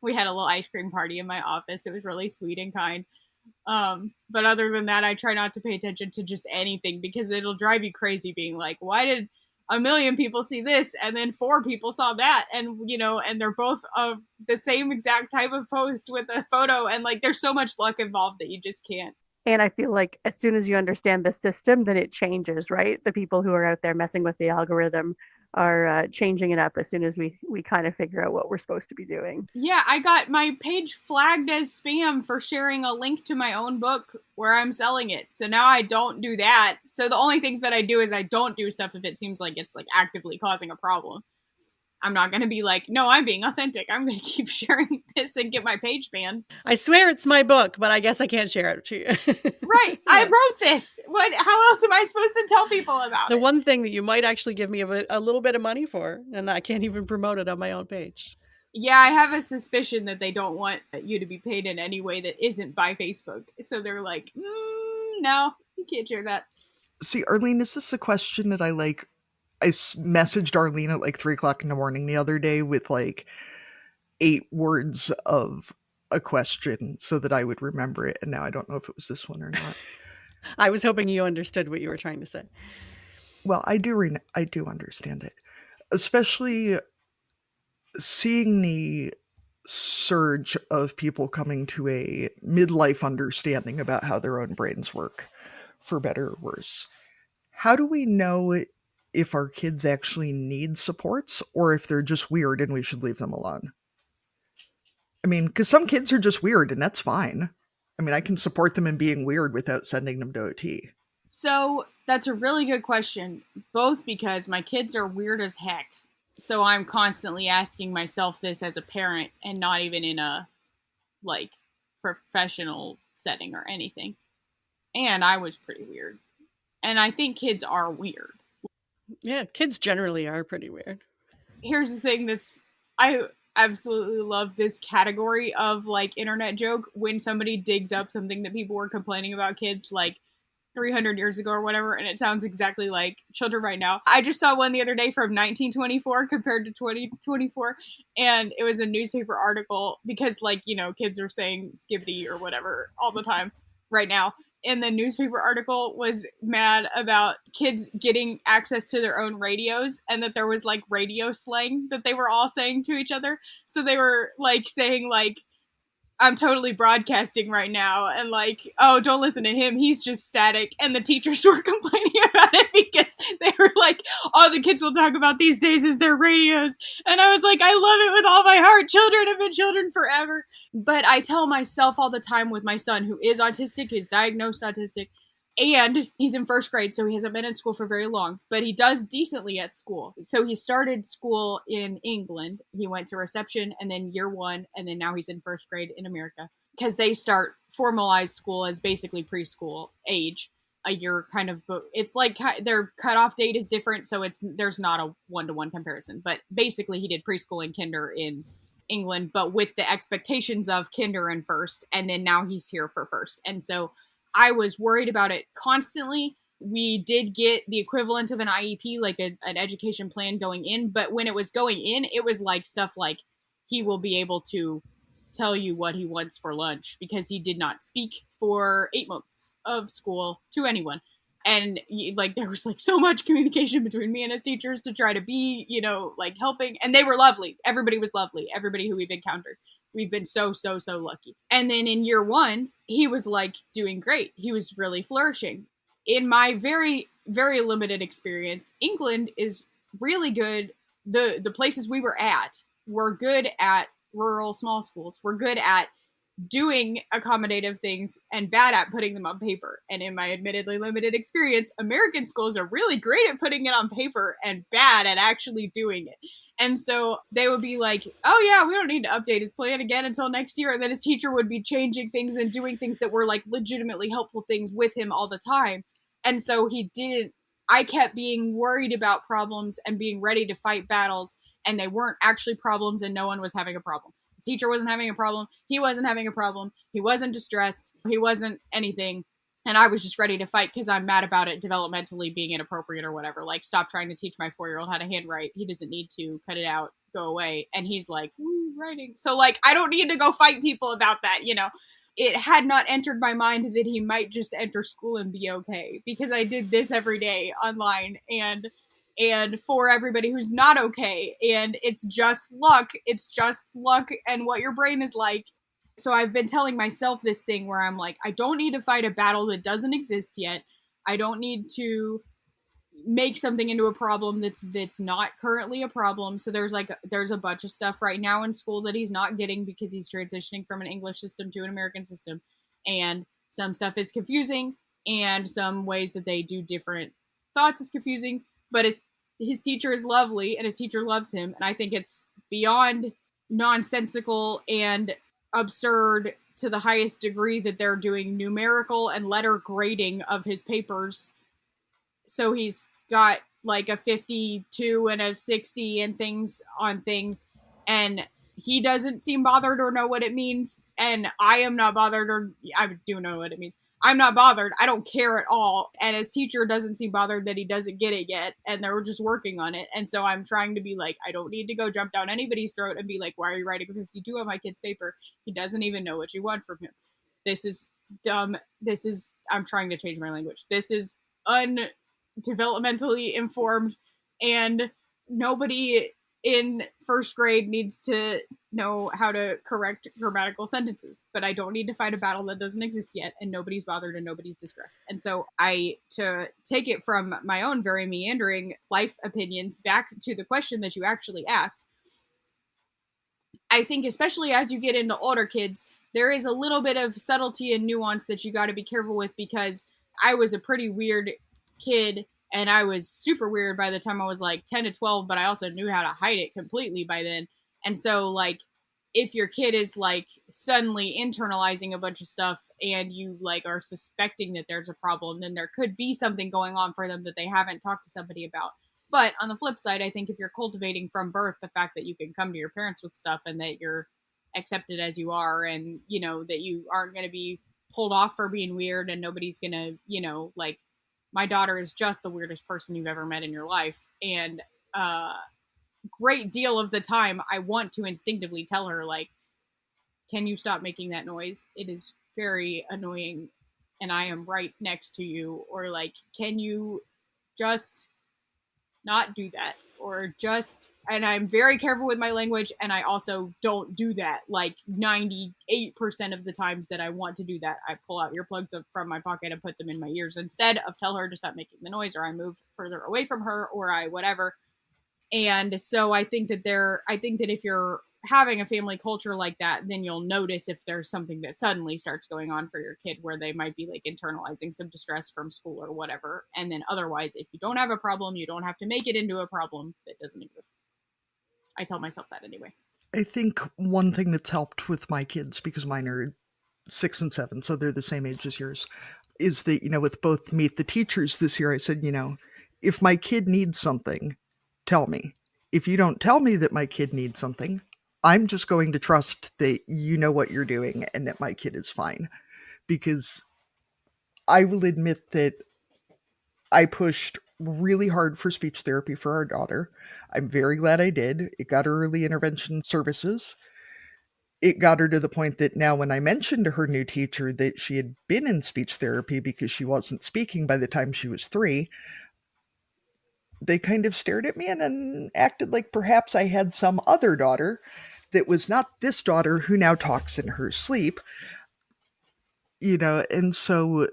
We had a little ice cream party in my office. It was really sweet and kind. But other than that, I try not to pay attention to just anything because it'll drive you crazy being like, why did a million people see this and then 4 people saw that? And, you know, and they're both of the same exact type of post with a photo. And like, there's so much luck involved that you just can't. And I feel like as soon as you understand the system, then it changes, right? The people who are out there messing with the algorithm are changing it up as soon as we kind of figure out what we're supposed to be doing. Yeah, I got my page flagged as spam for sharing a link to my own book where I'm selling it. So now I don't do that. So the only things that I do is I don't do stuff if it seems like it's like actively causing a problem. I'm not going to be like, no, I'm being authentic. I'm going to keep sharing this and get my page banned. I swear it's my book, but I guess I can't share it to you. Right. Yeah. I wrote this. How else am I supposed to tell people about it? The one thing that you might actually give me a little bit of money for, and I can't even promote it on my own page. Yeah, I have a suspicion that they don't want you to be paid in any way that isn't by Facebook. So they're like, no, you can't share that. See, Arlene, is this a question that I messaged Arlene at like 3 o'clock in the morning the other day with like 8 words of a question so that I would remember it. And now I don't know if it was this one or not. I was hoping you understood what you were trying to say. Well, I do understand it, especially seeing the surge of people coming to a midlife understanding about how their own brains work, for better or worse. How do we know if our kids actually need supports or if they're just weird and we should leave them alone? I mean, because some kids are just weird and that's fine. I mean, I can support them in being weird without sending them to OT. So that's a really good question, both because my kids are weird as heck. So I'm constantly asking myself this as a parent and not even in a like professional setting or anything. And I was pretty weird. And I think kids are weird. Yeah, kids generally are pretty weird. Here's the thing I absolutely love this category of like internet joke when somebody digs up something that people were complaining about kids like 300 years ago or whatever, and it sounds exactly like children right now. I just saw one the other day from 1924 compared to 2024, and it was a newspaper article because, like, you know, kids are saying skibbity or whatever all the time right now. And the newspaper article was mad about kids getting access to their own radios and that there was like radio slang that they were all saying to each other. So they were like saying like, I'm totally broadcasting right now, and like, oh, don't listen to him, he's just static. And the teachers were complaining about it because they were like, all the kids will talk about these days is their radios. And I was like, I love it with all my heart. Children have been children forever. But I tell myself all the time with my son, who is autistic, is diagnosed autistic, and he's in first grade, so he hasn't been in school for very long, but he does decently at school. So he started school in England. He went to reception and then year 1, and then now he's in first grade in America. Because they start formalized school as basically preschool age, a year kind of, it's like their cutoff date is different, so there's not a one-to-one comparison. But basically he did preschool and kinder in England, but with the expectations of kinder and first, and then now he's here for first. And so I was worried about it constantly. We did get the equivalent of an IEP, like an education plan going in. But when it was going in, it was like stuff like he will be able to tell you what he wants for lunch because he did not speak for 8 months of school to anyone. And like there was like so much communication between me and his teachers to try to be, like helping, and they were lovely. Everybody was lovely. Everybody who we've encountered, we've been so lucky. And then in year 1, he was like doing great. He was really flourishing. In my very limited experience, England is really good. The places we were at were good at rural small schools. We're good at doing accommodative things and bad at putting them on paper. And in my admittedly limited experience, American schools are really great at putting it on paper and bad at actually doing it. And so they would be like, oh yeah, we don't need to update his plan again until next year. And then his teacher would be changing things and doing things that were like legitimately helpful things with him all the time. And so I kept being worried about problems and being ready to fight battles, and they weren't actually problems, and no one was having a problem. His teacher wasn't having a problem. He wasn't having a problem. He wasn't distressed. He wasn't anything. And I was just ready to fight because I'm mad about it developmentally being inappropriate or whatever. Like, stop trying to teach my 4-year-old how to handwrite. He doesn't need to. Cut it out. Go away. And he's like, woo, writing. So, like, I don't need to go fight people about that, It had not entered my mind that he might just enter school and be okay, because I did this every day online and for everybody who's not okay. And it's just luck. It's just luck and what your brain is like. So I've been telling myself this thing where I'm like, I don't need to fight a battle that doesn't exist yet. I don't need to make something into a problem that's not currently a problem. So there's a bunch of stuff right now in school that he's not getting because he's transitioning from an English system to an American system. And some stuff is confusing, and some ways that they do different thoughts is confusing, but his teacher is lovely and his teacher loves him. And I think it's beyond nonsensical and absurd to the highest degree that they're doing numerical and letter grading of his papers. So he's got like a 52 and a 60 and things on things, and he doesn't seem bothered or know what it means. And I am not bothered, or I do know what it means. I'm not bothered. I don't care at all. And his teacher doesn't seem bothered that he doesn't get it yet. And they're just working on it. And so I'm trying to be like, I don't need to go jump down anybody's throat and be like, why are you writing a 52 on my kid's paper? He doesn't even know what you want from him. This is dumb. I'm trying to change my language. This is developmentally informed, and nobody in first grade needs to know how to correct grammatical sentences. But I don't need to fight a battle that doesn't exist yet, and nobody's bothered and nobody's distressed. And so to take it from my own very meandering life opinions back to the question that you actually asked, I think especially as you get into older kids, there is a little bit of subtlety and nuance that you got to be careful with, because I was a pretty weird kid, and I was super weird by the time I was like 10 to 12, but I also knew how to hide it completely by then. And so like, if your kid is like suddenly internalizing a bunch of stuff and you like are suspecting that there's a problem, then there could be something going on for them that they haven't talked to somebody about. But on the flip side, I think if you're cultivating from birth the fact that you can come to your parents with stuff and that you're accepted as you are, and that you aren't going to be pulled off for being weird, and nobody's going to like, my daughter is just the weirdest person you've ever met in your life. And great deal of the time, I want to instinctively tell her, like, can you stop making that noise? It is very annoying, and I am right next to you. Or like, can you just not do that? Or just, and I'm very careful with my language, and I also don't do that. Like 98% of the times that I want to do that, I pull out earplugs from my pocket and put them in my ears instead of tell her to stop making the noise, or I move further away from her, or I whatever. And so I think that if you're having a family culture like that, then you'll notice if there's something that suddenly starts going on for your kid where they might be like internalizing some distress from school or whatever. And then otherwise, if you don't have a problem, you don't have to make it into a problem that doesn't exist. I tell myself that anyway. I think one thing that's helped with my kids, because mine are 6 and 7, so they're the same age as yours, is that, with both Meet the Teachers this year, I said, if my kid needs something, tell me. If you don't tell me that my kid needs something, I'm just going to trust that you know what you're doing and that my kid is fine. Because I will admit that I pushed really hard for speech therapy for our daughter. I'm very glad I did. It got early intervention services. it got her to the point that now when I mentioned to her new teacher that she had been in speech therapy because she wasn't speaking by the time she was 3, they kind of stared at me and then acted like perhaps I had some other daughter that was not this daughter who now talks in her sleep, and so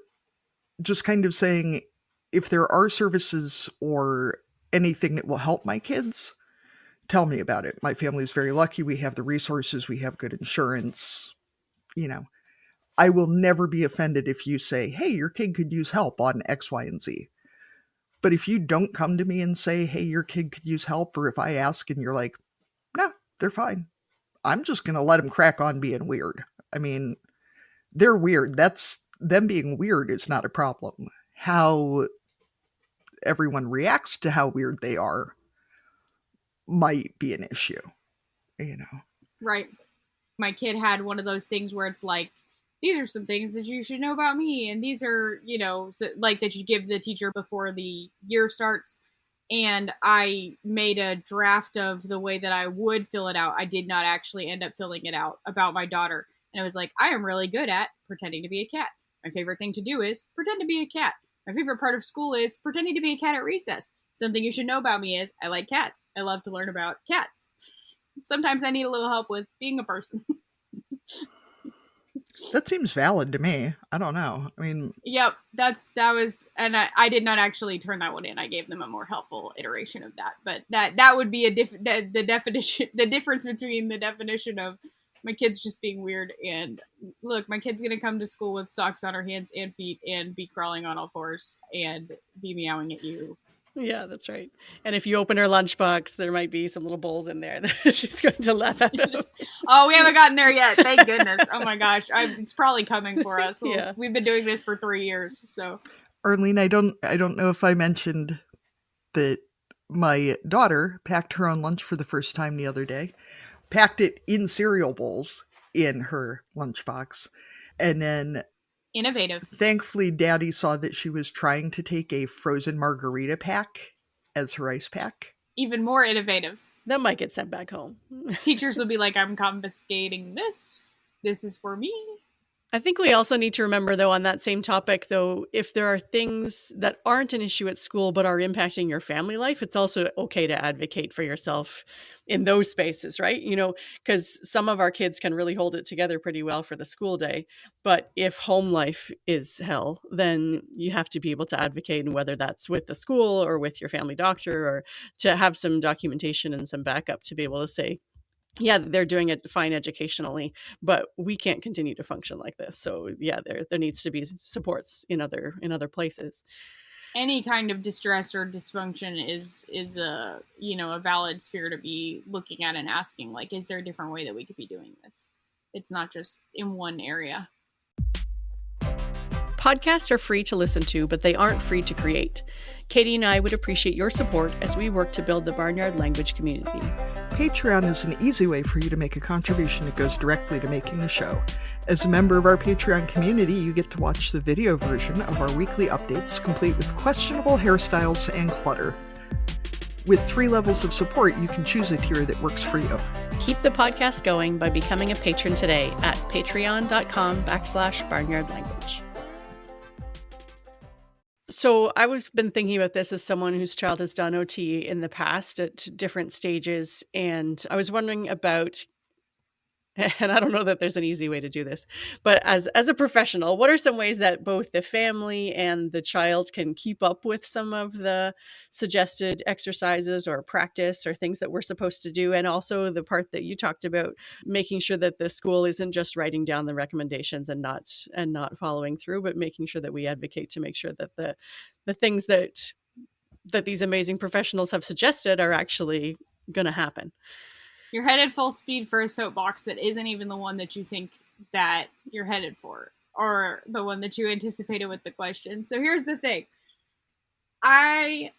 just kind of saying, if there are services or anything that will help my kids, tell me about it. My family is very lucky. We have the resources, we have good insurance. I will never be offended if you say, hey, your kid could use help on X, Y, and Z. But if you don't come to me and say, hey, your kid could use help, or if I ask and you're like, no, they're fine, I'm just going to let them crack on being weird. I mean, they're weird. That's them being weird is not a problem. How everyone reacts to how weird they are might be an issue, Right. My kid had one of those things where it's like, these are some things that you should know about me. And these are, like that you give the teacher before the year starts. And I made a draft of the way that I would fill it out. I did not actually end up filling it out about my daughter. And I was like, I am really good at pretending to be a cat. My favorite thing to do is pretend to be a cat. My favorite part of school is pretending to be a cat at recess. Something you should know about me is I like cats. I love to learn about cats. Sometimes I need a little help with being a person. That seems valid to me. I don't know. I mean, yep, that was, and I did not actually turn that one in. I gave them a more helpful iteration of that, but that would be the definition, the difference between the definition of my kid's just being weird and look, my kid's gonna come to school with socks on her hands and feet and be crawling on all fours and be meowing at you. Yeah, that's right. And if you open her lunchbox, there might be some little bowls in there that she's going to laugh at. Oh, we haven't gotten there yet. Thank goodness. Oh my gosh. It's probably coming for us. Yeah. We've been doing this for 3 years. So Arlene, I don't know if I mentioned that my daughter packed her own lunch for the first time the other day, packed it in cereal bowls in her lunchbox. And then innovative. Thankfully, Daddy saw that she was trying to take a frozen margarita pack as her ice pack. Even more innovative. That might get sent back home. Teachers will be like, I'm confiscating this. This is for me. I think we also need to remember, though, on that same topic, though, if there are things that aren't an issue at school but are impacting your family life, it's also okay to advocate for yourself in those spaces, right? Because some of our kids can really hold it together pretty well for the school day. But if home life is hell, then you have to be able to advocate, and whether that's with the school or with your family doctor, or to have some documentation and some backup to be able to say, yeah, they're doing it fine educationally, but we can't continue to function like this. So yeah, there needs to be supports in other places. Any kind of distress or dysfunction is a a valid sphere to be looking at and asking, like, is there a different way that we could be doing this? It's not just in one area. Podcasts are free to listen to, but they aren't free to create. Katie and I would appreciate your support as we work to build the Barnyard language community. Patreon is an easy way for you to make a contribution that goes directly to making the show. As a member of our Patreon community, you get to watch the video version of our weekly updates, complete with questionable hairstyles and clutter. With 3 levels of support, you can choose a tier that works for you. Keep the podcast going by becoming a patron today at patreon.com/barnyardlanguage. So I've been thinking about this as someone whose child has done OT in the past at different stages. And I was wondering about, and I don't know that there's an easy way to do this, but as a professional, what are some ways that both the family and the child can keep up with some of the suggested exercises or practice or things that we're supposed to do? And also the part that you talked about, making sure that the school isn't just writing down the recommendations and not following through, but making sure that we advocate to make sure that the things that these amazing professionals have suggested are actually going to happen. You're headed full speed for a soapbox that isn't even the one that you think that you're headed for, or the one that you anticipated with the question. So here's the thing.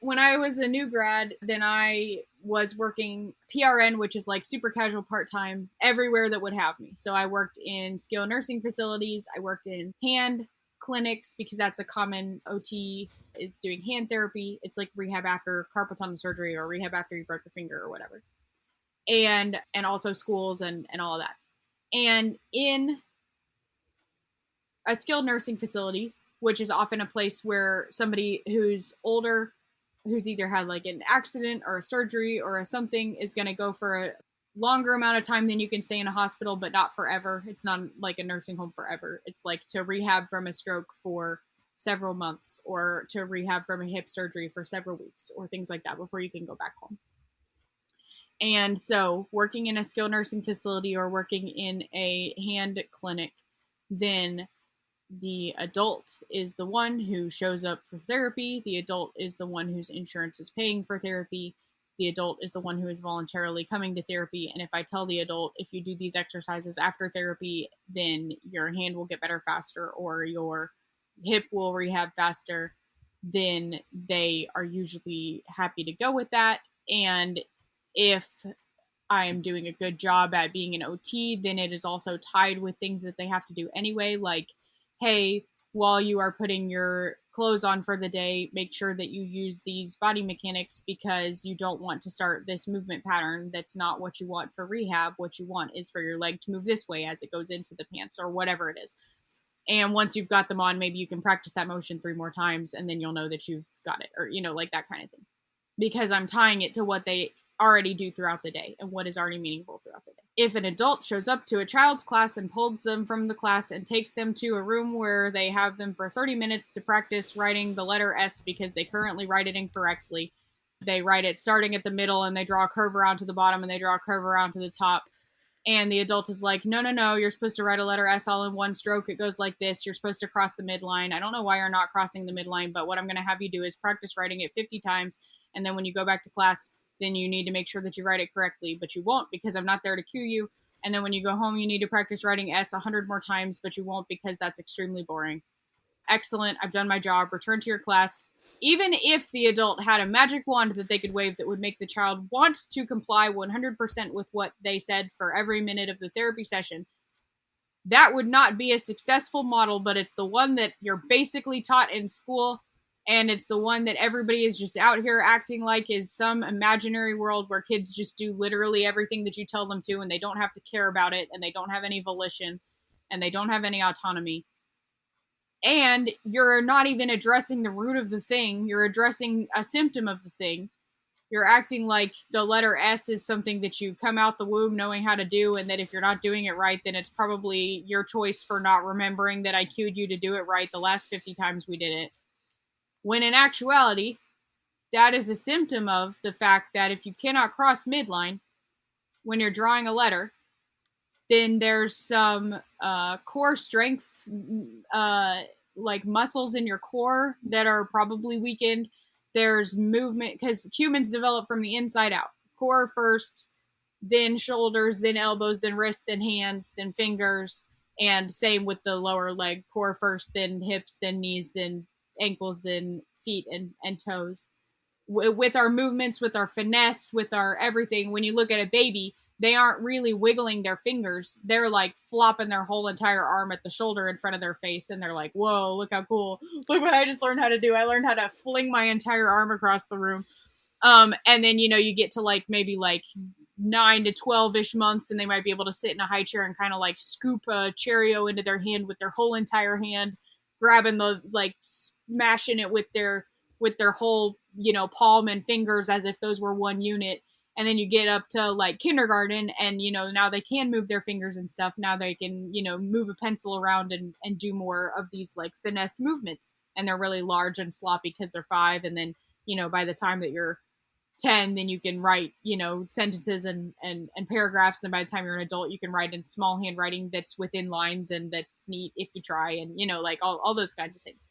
When I was a new grad, then I was working PRN, which is like super casual part-time, everywhere that would have me. So I worked in skilled nursing facilities. I worked in hand clinics, because that's a common OT is doing hand therapy. It's like rehab after carpal tunnel surgery or rehab after you broke your finger or whatever. And also schools and all of that. And in a skilled nursing facility, which is often a place where somebody who's older, who's either had like an accident or a surgery or a something, is going to go for a longer amount of time than you can stay in a hospital, but not forever. It's not like a nursing home forever. It's like to rehab from a stroke for several months, or to rehab from a hip surgery for several weeks, or things like that before you can go back home. And so working in a skilled nursing facility or working in a hand clinic, then the adult is the one who shows up for therapy. The adult is the one whose insurance is paying for therapy. The adult is the one who is voluntarily coming to therapy. And if I tell the adult, if you do these exercises after therapy, then your hand will get better faster, or your hip will rehab faster, then they are usually happy to go with that. And if I am doing a good job at being an OT, then it is also tied with things that they have to do anyway, like, hey, while you are putting your clothes on for the day, make sure that you use these body mechanics, because you don't want to start this movement pattern that's not what you want for rehab. What you want is for your leg to move this way as it goes into the pants, or whatever it is. And once you've got them on, maybe you can practice that motion 3 more times, and then you'll know that you've got it, or, like that kind of thing. Because I'm tying it to what they already do throughout the day and what is already meaningful throughout the day. If an adult shows up to a child's class and pulls them from the class and takes them to a room where they have them for 30 minutes to practice writing the letter S because they currently write it incorrectly, they write it starting at the middle and they draw a curve around to the bottom and they draw a curve around to the top, and the adult is like, no, you're supposed to write a letter S all in one stroke. It goes like this. You're supposed to cross the midline. I don't know why you're not crossing the midline, but what I'm going to have you do is practice writing it 50 times, and then when you go back to class, then you need to make sure that you write it correctly, but you won't because I'm not there to cue you. And then when you go home, you need to practice writing S 100 more times, but you won't because that's extremely boring. Excellent. I've done my job. Return to your class. Even if the adult had a magic wand that they could wave that would make the child want to comply 100% with what they said for every minute of the therapy session, that would not be a successful model, but it's the one that you're basically taught in school. And it's the one that everybody is just out here acting like is some imaginary world where kids just do literally everything that you tell them to, and they don't have to care about it, and they don't have any volition, and they don't have any autonomy. And you're not even addressing the root of the thing. You're addressing a symptom of the thing. You're acting like the letter S is something that you come out the womb knowing how to do, and that if you're not doing it right, then it's probably your choice for not remembering that I cued you to do it right the last 50 times we did it. When in actuality, that is a symptom of the fact that if you cannot cross midline when you're drawing a letter, then there's some core strength, like muscles in your core that are probably weakened. There's movement, because humans develop from the inside out. Core first, then shoulders, then elbows, then wrists, then hands, then fingers, and same with the lower leg. Core first, then hips, then knees, then ankles, then feet and toes. With our movements, with our finesse, with our everything, when you look at a baby, they aren't really wiggling their fingers. They're like flopping their whole entire arm at the shoulder in front of their face, and they're like, whoa, look how cool. Look what I just learned how to do. I learned how to fling my entire arm across the room. And then, you get to like maybe like 9 to 12-ish months, and they might be able to sit in a high chair and kind of like scoop a Cheerio into their hand with their whole entire hand, grabbing the, like, smashing it with their whole, palm and fingers as if those were one unit. And then you get up to like kindergarten, and, now they can move their fingers and stuff. Now they can, move a pencil around and do more of these like finessed movements. And they're really large and sloppy because they're 5. And then, by the time that you're 10, then you can write, sentences and paragraphs. And then by the time you're an adult, you can write in small handwriting that's within lines and that's neat if you try, and, like all those kinds of things.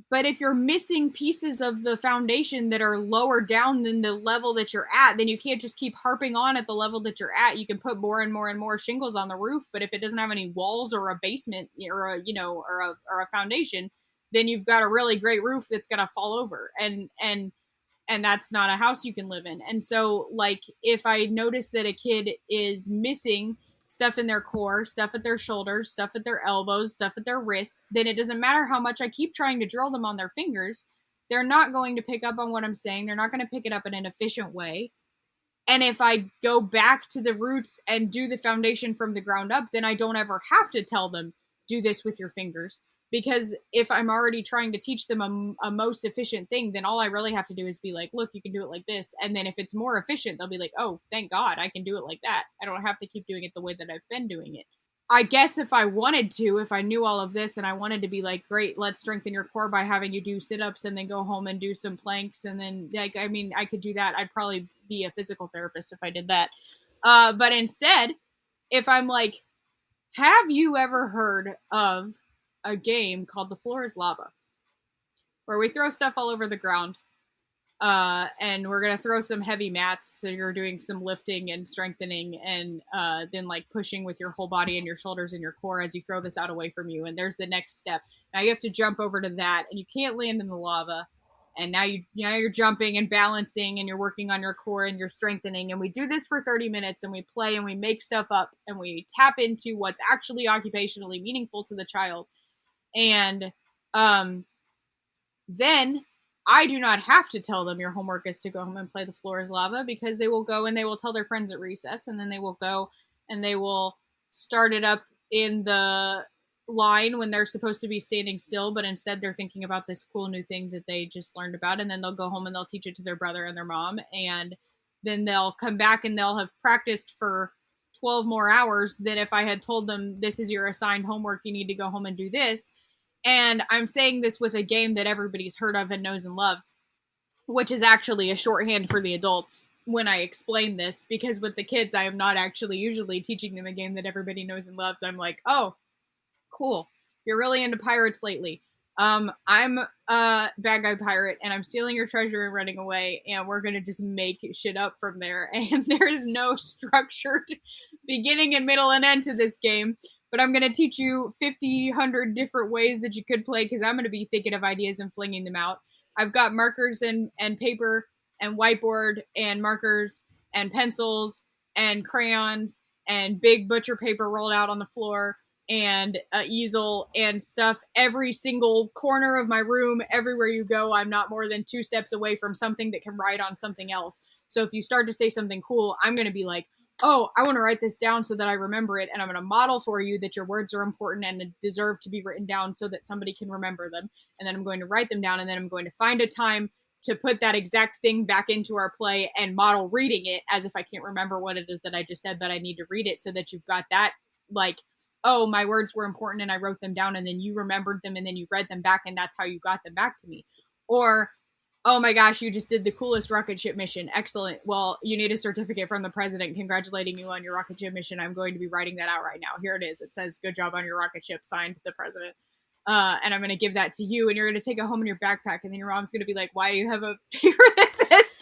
But if you're missing pieces of the foundation that are lower down than the level that you're at, then you can't just keep harping on at the level that you're at. You can put more and more and more shingles on the roof, but if it doesn't have any walls or a basement or a foundation, then you've got a really great roof that's going to fall over. And that's not a house you can live in. And so, like, if I notice that a kid is missing stuff in their core, stuff at their shoulders, stuff at their elbows, stuff at their wrists, then it doesn't matter how much I keep trying to drill them on their fingers. They're not going to pick up on what I'm saying. They're not going to pick it up in an efficient way. And if I go back to the roots and do the foundation from the ground up, then I don't ever have to tell them, do this with your fingers. Because if I'm already trying to teach them a most efficient thing, then all I really have to do is be like, look, you can do it like this. And then if it's more efficient, they'll be like, oh, thank God, I can do it like that. I don't have to keep doing it the way that I've been doing it. I guess if I wanted to, if I knew all of this and I wanted to be like, great, let's strengthen your core by having you do sit-ups and then go home and do some planks. And then, like, I mean, I could do that. I'd probably be a physical therapist if I did that. But instead, if I'm like, have you ever heard of a game called The Floor is Lava, where we throw stuff all over the ground, and we're going to throw some heavy mats, so you're doing some lifting and strengthening, and then like pushing with your whole body and your shoulders and your core as you throw this out away from you, and there's the next step. Now you have to jump over to that, and you can't land in the lava, and now you're jumping and balancing, and you're working on your core and you're strengthening, and we do this for 30 minutes, and we play and we make stuff up, and we tap into what's actually occupationally meaningful to the child. And then I do not have to tell them your homework is to go home and play The Floor is Lava, because they will go and they will tell their friends at recess, and then they will go and they will start it up in the line when they're supposed to be standing still, but instead they're thinking about this cool new thing that they just learned about, and then they'll go home and they'll teach it to their brother and their mom, and then they'll come back and they'll have practiced for 12 more hours than if I had told them, this is your assigned homework, you need to go home and do this. And I'm saying this with a game that everybody's heard of and knows and loves, which is actually a shorthand for the adults when I explain this, because with the kids, I am not actually usually teaching them a game that everybody knows and loves. I'm like, oh, cool. You're really into pirates lately. I'm a bad guy pirate, and I'm stealing your treasure and running away, and we're going to just make shit up from there. And there is no structured beginning and middle and end to this game. But I'm going to teach you 100 different ways that you could play, because I'm going to be thinking of ideas and flinging them out. I've got markers and paper and whiteboard and markers and pencils and crayons and big butcher paper rolled out on the floor and an easel and stuff. Every single corner of my room, everywhere you go, I'm not more than 2 steps away from something that can write on something else. So if you start to say something cool, I'm going to be like, oh, I want to write this down so that I remember it, and I'm going to model for you that your words are important and deserve to be written down so that somebody can remember them. And then I'm going to write them down, and then I'm going to find a time to put that exact thing back into our play and model reading it as if I can't remember what it is that I just said, but I need to read it, so that you've got that, like, oh, my words were important and I wrote them down, and then you remembered them and then you read them back, and that's how you got them back to me. Or, oh my gosh, you just did the coolest rocket ship mission. Excellent. Well, you need a certificate from the president congratulating you on your rocket ship mission. I'm going to be writing that out right now. Here it is. It says, good job on your rocket ship, signed the president. And I'm going to give that to you, and you're going to take it home in your backpack, and then your mom's going to be like, why do you have a paper that says,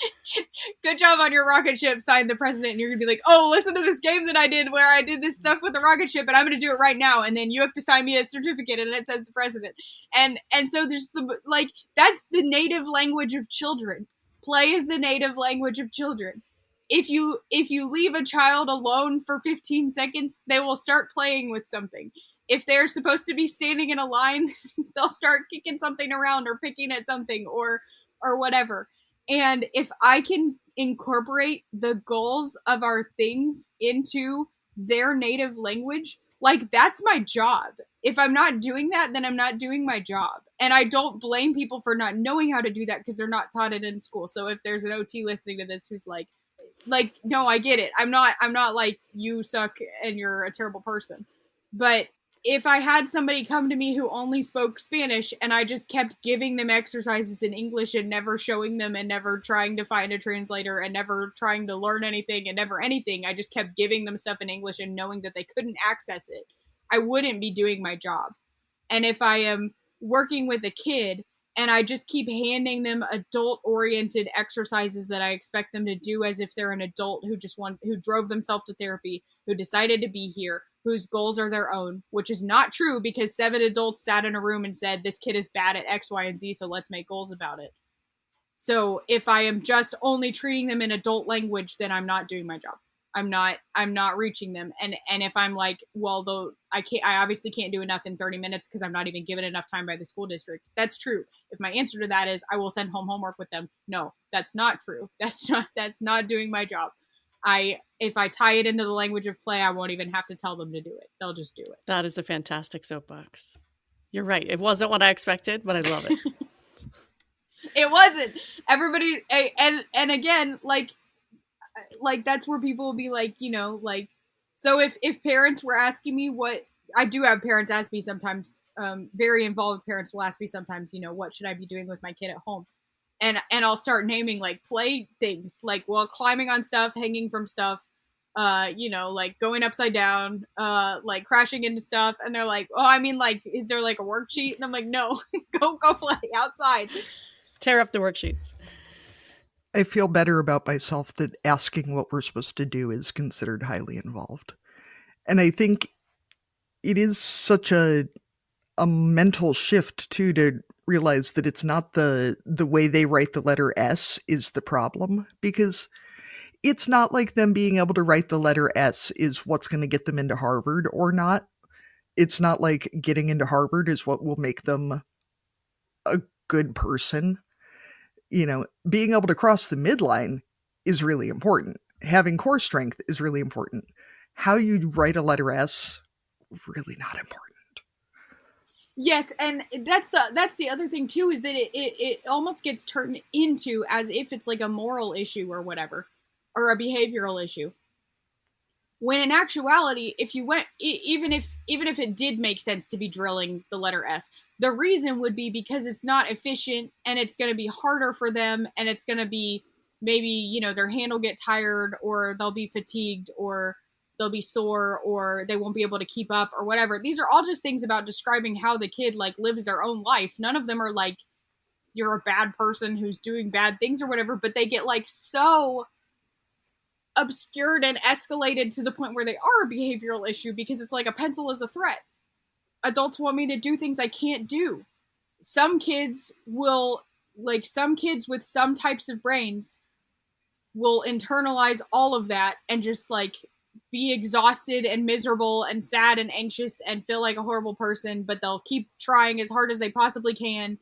good job on your rocket ship, signed the president? And you're going to be like, oh, listen to this game that I did where I did this stuff with the rocket ship, and I'm going to do it right now, and then you have to sign me a certificate, and it says the president. And so there's like, that's the native language of children. Play is the native language of children. If you leave a child alone for 15 seconds, they will start playing with something. If they're supposed to be standing in a line, they'll start kicking something around or picking at something or whatever. And if I can incorporate the goals of our things into their native language, like, that's my job. If I'm not doing that, then I'm not doing my job. And I don't blame people for not knowing how to do that, because they're not taught it in school. So if there's an OT listening to this who's like, no, I get it. I'm not like, you suck and you're a terrible person. But if I had somebody come to me who only spoke Spanish, and I just kept giving them exercises in English and never showing them and never trying to find a translator and never trying to learn anything and never anything, I just kept giving them stuff in English and knowing that they couldn't access it, I wouldn't be doing my job. And if I am working with a kid and I just keep handing them adult-oriented exercises that I expect them to do as if they're an adult who drove themselves to therapy, who decided to be here, whose goals are their own, which is not true, because 7 adults sat in a room and said, this kid is bad at X, Y, and Z, so let's make goals about it. So if I am just only treating them in adult language, then I'm not doing my job. I'm not reaching them. And if I'm like, well, though I obviously can't do enough in 30 minutes because I'm not even given enough time by the school district. That's true. If my answer to that is I will send home homework with them, no, that's not true. That's not doing my job. If I tie it into the language of play, I won't even have to tell them to do it. They'll just do it. That is a fantastic soapbox. You're right. It wasn't what I expected, but I love it. It wasn't. Everybody, and again, like that's where people will be like, you know, like, so if parents were asking me what, I do have parents ask me sometimes, very involved parents will ask me sometimes, you know, what should I be doing with my kid at home? And I'll start naming like play things, like, well, climbing on stuff, hanging from stuff, you know, like going upside down, like crashing into stuff. And they're like, oh, I mean, like, is there like a worksheet? And I'm like, no, go play outside. Tear up the worksheets. I feel better about myself that asking what we're supposed to do is considered highly involved. And I think it is such a mental shift too, to realize that it's not the way they write the letter S is the problem, because it's not like them being able to write the letter S is what's going to get them into Harvard or not. It's not like getting into Harvard is what will make them a good person. You know, being able to cross the midline is really important. Having core strength is really important. How you write a letter S, really not important. Yes, and that's the other thing too, is that it almost gets turned into as if it's like a moral issue or whatever, or a behavioral issue. When in actuality, if you went, even if it did make sense to be drilling the letter S, the reason would be because it's not efficient and it's going to be harder for them, and it's going to be maybe, you know, their hand will get tired, or they'll be fatigued, or they'll be sore, or they won't be able to keep up, or whatever. These are all just things about describing how the kid like lives their own life. None of them are like, you're a bad person who's doing bad things or whatever, but they get like so obscured and escalated to the point where they are a behavioral issue, because it's like a pencil is a threat. Adults want me to do things I can't do. Some kids with some types of brains will internalize all of that and just like be exhausted and miserable and sad and anxious and feel like a horrible person, but they'll keep trying as hard as they possibly can,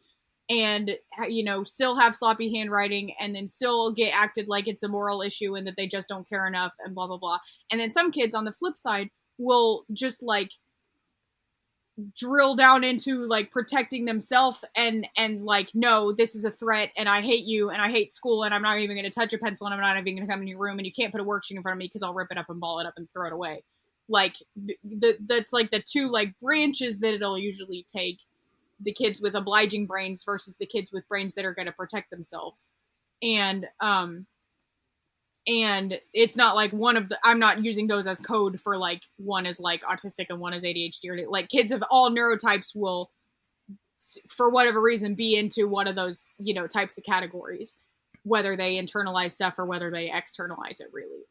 and, you know, still have sloppy handwriting, and then still get acted like it's a moral issue and that they just don't care enough, and blah, blah, blah. And then some kids on the flip side will just like drill down into like protecting themselves and like, no, this is a threat, and I hate you, and I hate school, and I'm not even going to touch a pencil, and I'm not even going to come in your room, and you can't put a worksheet in front of me because I'll rip it up and ball it up and throw it away. Like that's like the two like branches that it'll usually take: the kids with obliging brains versus the kids with brains that are going to protect themselves. And it's not like I'm not using those as code for like one is like autistic and one is ADHD, or like kids of all neurotypes will, for whatever reason, be into one of those, you know, types of categories, whether they internalize stuff or whether they externalize it, really.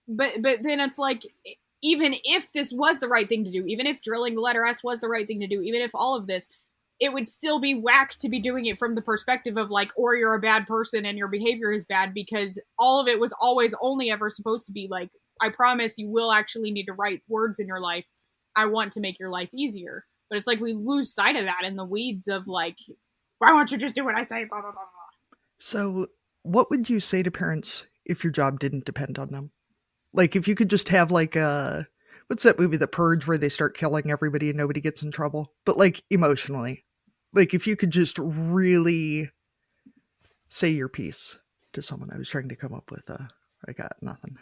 But then it's like, even if this was the right thing to do, even if drilling the letter S was the right thing to do, even if all of this, it would still be whack to be doing it from the perspective of like, or you're a bad person and your behavior is bad, because all of it was always only ever supposed to be like, I promise you will actually need to write words in your life. I want to make your life easier. But it's like we lose sight of that in the weeds of like, why won't you just do what I say? Blah, blah, blah, blah. So what would you say to parents if your job didn't depend on them? Like, if you could just have like what's that movie, The Purge, where they start killing everybody and nobody gets in trouble? But like emotionally, like if you could just really say your piece to someone. I was trying to come up with I got nothing.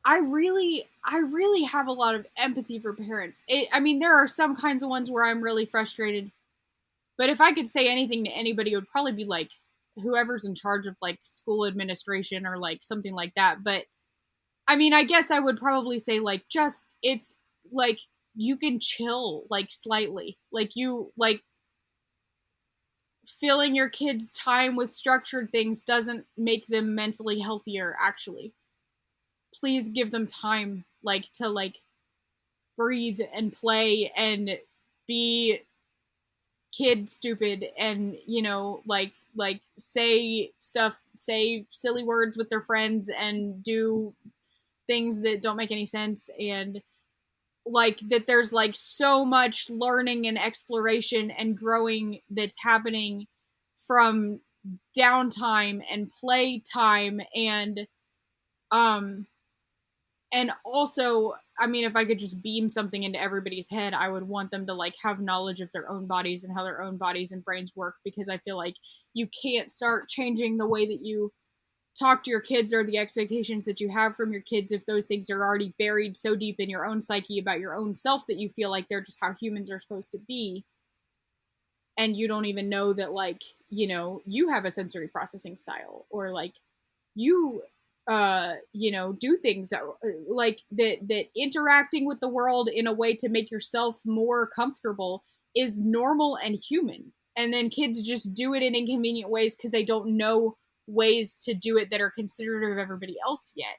I really have a lot of empathy for parents. I mean, there are some kinds of ones where I'm really frustrated, but if I could say anything to anybody, it would probably be like whoever's in charge of like school administration or like something like that. But I mean, I guess I would probably say like, just, it's like, you can chill like slightly, like you like filling your kids' time with structured things doesn't make them mentally healthier. Actually, please give them time, like, to like breathe and play and be kid stupid, and, you know, like say stuff, say silly words with their friends, and do things that don't make any sense, and like that there's like so much learning and exploration and growing that's happening from downtime and playtime and And also, I mean, if I could just beam something into everybody's head, I would want them to like have knowledge of their own bodies and how their own bodies and brains work, because I feel like you can't start changing the way that you talk to your kids or the expectations that you have from your kids if those things are already buried so deep in your own psyche about your own self that you feel like they're just how humans are supposed to be, and you don't even know that, like, you know, you have a sensory processing style, or like you you know, do things that like that interacting with the world in a way to make yourself more comfortable is normal and human. And then kids just do it in inconvenient ways because they don't know ways to do it that are considerate of everybody else yet,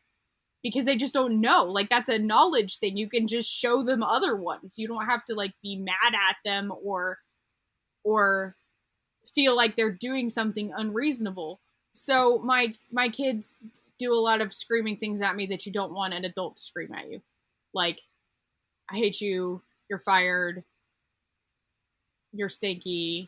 because they just don't know. Like, that's a knowledge thing. You can just show them other ones. You don't have to like be mad at them or feel like they're doing something unreasonable. So my kids do a lot of screaming things at me that you don't want an adult to scream at you. Like, I hate you, you're fired, you're stinky,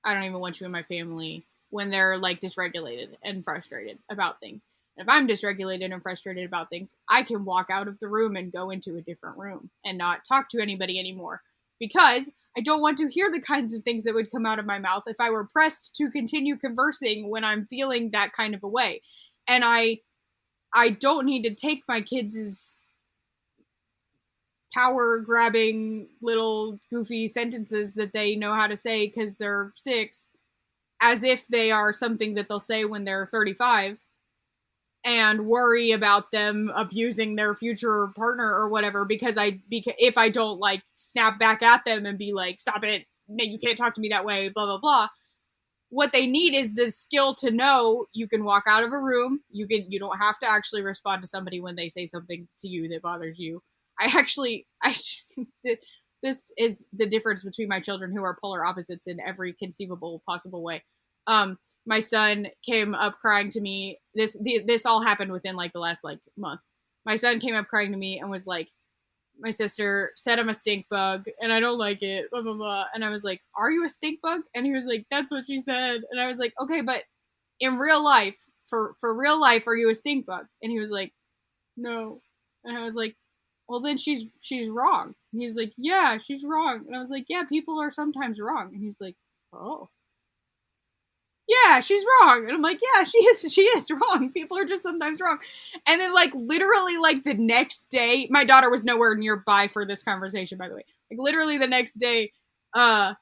I don't even want you in my family, when they're like dysregulated and frustrated about things. And if I'm dysregulated and frustrated about things, I can walk out of the room and go into a different room and not talk to anybody anymore, because I don't want to hear the kinds of things that would come out of my mouth if I were pressed to continue conversing when I'm feeling that kind of a way. And I don't need to take my kids' power grabbing little goofy sentences that they know how to say because they're 6 as if they are something that they'll say when they're 35, and worry about them abusing their future partner or whatever, because if I don't like snap back at them and be like, stop it, you can't talk to me that way, blah blah blah. What they need is the skill to know you can walk out of a room. You don't have to actually respond to somebody when they say something to you that bothers you. This is the difference between my children, who are polar opposites in every conceivable possible way. My son came up crying to me. This all happened within like the last like month. My son came up crying to me and was like, my sister said I'm a stink bug and I don't like it, blah, blah, blah. And I was like, are you a stink bug? And he was like, that's what she said. And I was like, okay, but in real life, for real life, are you a stink bug? And he was like, no. And I was like, well, then she's wrong. And he's like, yeah, she's wrong. And I was like, yeah, people are sometimes wrong. And he's like, oh. Yeah, she's wrong. And I'm like, yeah, she is wrong. People are just sometimes wrong. And then like literally like the next day, my daughter was nowhere nearby for this conversation, by the way. Like literally the next day, then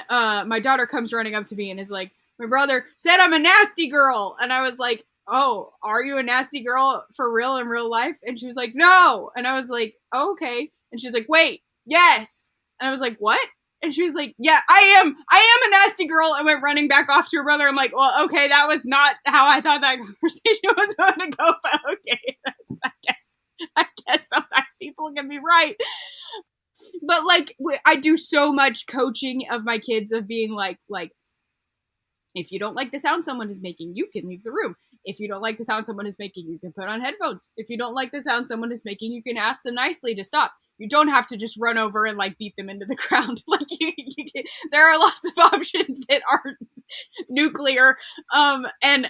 my daughter comes running up to me and is like, my brother said I'm a nasty girl. And I was like, oh, are you a nasty girl for real in real life? And she was like, no. And I was like, oh, okay. And she's like, wait, yes. And I was like, what? And she was like, yeah, I am a nasty girl, and went running back off to her brother. I'm like, well, okay, that was not how I thought that conversation was going to go, but okay, I guess sometimes people can be right. But like, I do so much coaching of my kids of being like, if you don't like the sound someone is making, you can leave the room. If you don't like the sound someone is making, you can put on headphones. If you don't like the sound someone is making, you can ask them nicely to stop. You don't have to just run over and like beat them into the ground. Like there are lots of options that aren't nuclear. And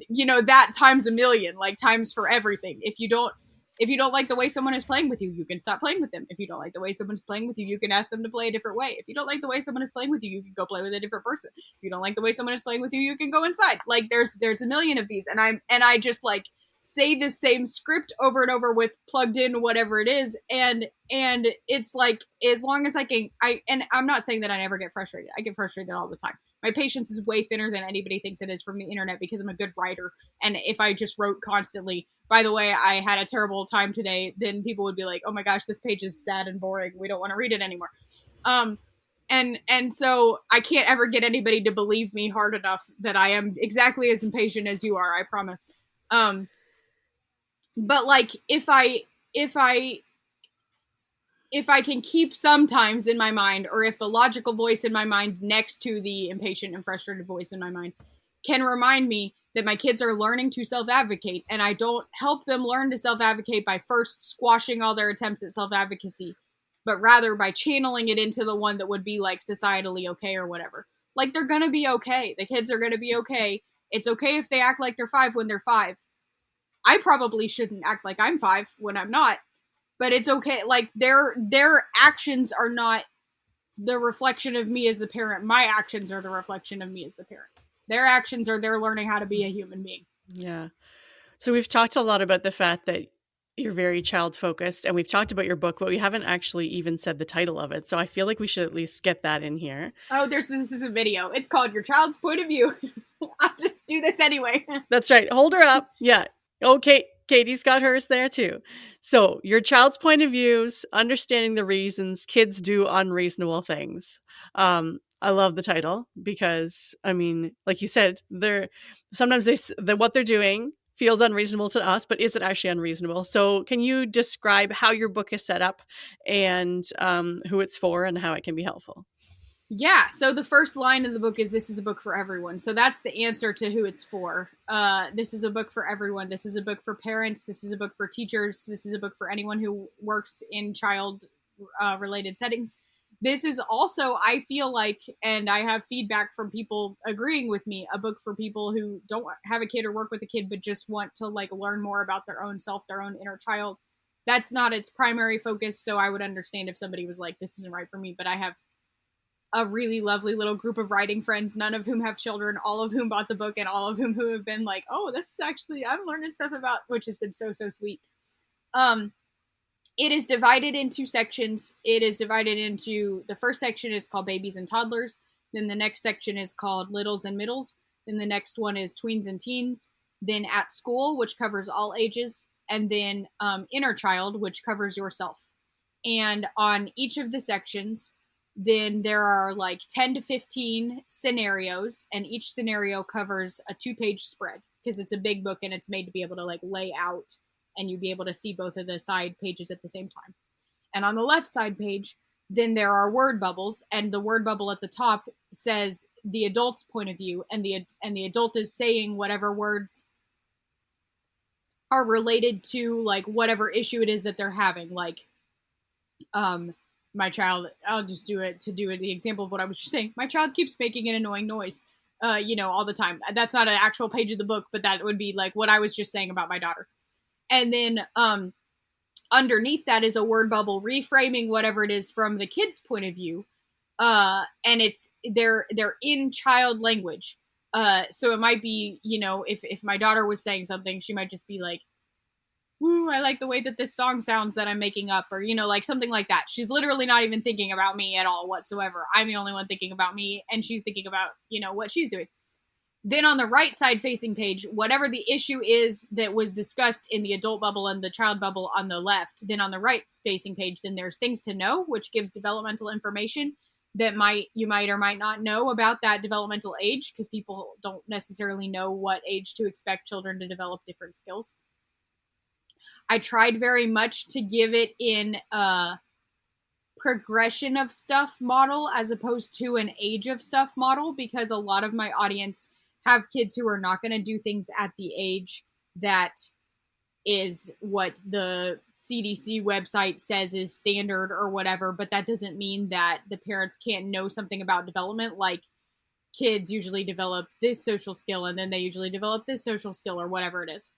you know, that times a million, like times for everything. If you don't like the way someone is playing with you, you can stop playing with them. If you don't like the way someone's playing with you, you can ask them to play a different way. If you don't like the way someone is playing with you, you can go play with a different person. If you don't like the way someone is playing with you, you can go inside. Like there's a million of these, and I just like say the same script over and over with plugged in whatever it is, and it's like, as long as I can, and I'm not saying that I never get frustrated. I get frustrated all the time. My patience is way thinner than anybody thinks it is from the internet, because I'm a good writer. And if I just wrote constantly, by the way, I had a terrible time today, then people would be like, oh my gosh, this page is sad and boring, we don't want to read it anymore. And so I can't ever get anybody to believe me hard enough that I am exactly as impatient as you are, I promise. But like, if I can keep sometimes in my mind, or if the logical voice in my mind next to the impatient and frustrated voice in my mind can remind me that my kids are learning to self-advocate, and I don't help them learn to self-advocate by first squashing all their attempts at self-advocacy, but rather by channeling it into the one that would be like societally okay or whatever. Like, they're going to be okay. The kids are going to be okay. It's okay if they act like they're 5 when they're 5. I probably shouldn't act like I'm 5 when I'm not, but it's okay. Like their actions are not the reflection of me as the parent. My actions are the reflection of me as the parent. Their actions are they're learning how to be a human being. Yeah. So we've talked a lot about the fact that you're very child focused, and we've talked about your book, but we haven't actually even said the title of it. So I feel like we should at least get that in here. Oh, this is a video. It's called Your Child's Point of View. I'll just do this anyway. That's right. Hold her up. Yeah. Okay. Katie's got hers there too. So your child's point of views, understanding the reasons kids do unreasonable things. I love the title because, I mean, like you said, sometimes what they're doing feels unreasonable to us, but isn't actually unreasonable. So can you describe how your book is set up and who it's for and how it can be helpful? Yeah, so the first line of the book is, this is a book for everyone. So that's the answer to who it's for. This is a book for everyone. This is a book for parents. This is a book for teachers. This is a book for anyone who works in child related settings. This is also, I feel like, and I have feedback from people agreeing with me, a book for people who don't have a kid or work with a kid, but just want to like learn more about their own self, their own inner child. That's not its primary focus. So I would understand if somebody was like, this isn't right for me, but I have a really lovely little group of writing friends, none of whom have children, all of whom bought the book, and all of whom who have been like, oh, this is actually, I'm learning stuff about, which has been so, so sweet. It is divided into sections. It is divided into, the first section is called Babies and Toddlers. Then the next section is called Littles and Middles. Then the next one is Tweens and Teens. Then At School, which covers all ages. And then Inner Child, which covers yourself. And on each of the sections, then there are like 10 to 15 scenarios, and each scenario covers a 2-page spread because it's a big book and it's made to be able to like lay out and you'd be able to see both of the side pages at the same time. And on the left side page, then there are word bubbles, and the word bubble at the top says the adult's point of view, and the adult is saying whatever words are related to like whatever issue it is that they're having. Like, my child, I'll just do it to do it. The example of what I was just saying. My child keeps making an annoying noise, all the time. That's not an actual page of the book, but that would be like what I was just saying about my daughter. And then underneath that is a word bubble reframing whatever it is from the kid's point of view. And they're in child language. So it might be, if my daughter was saying something, she might just be like, "Ooh, I like the way that this song sounds that I'm making up," or, like something like that. She's literally not even thinking about me at all whatsoever. I'm the only one thinking about me, and she's thinking about, what she's doing. Then on the right side facing page, whatever the issue is that was discussed in the adult bubble and the child bubble on the left, then on the right facing page, then there's things to know, which gives developmental information that you might or might not know about that developmental age, because people don't necessarily know what age to expect children to develop different skills. I tried very much to give it in a progression of stuff model as opposed to an age of stuff model, because a lot of my audience have kids who are not going to do things at the age that is what the CDC website says is standard or whatever, but that doesn't mean that the parents can't know something about development. Like, kids usually develop this social skill and then they usually develop this social skill or whatever it is.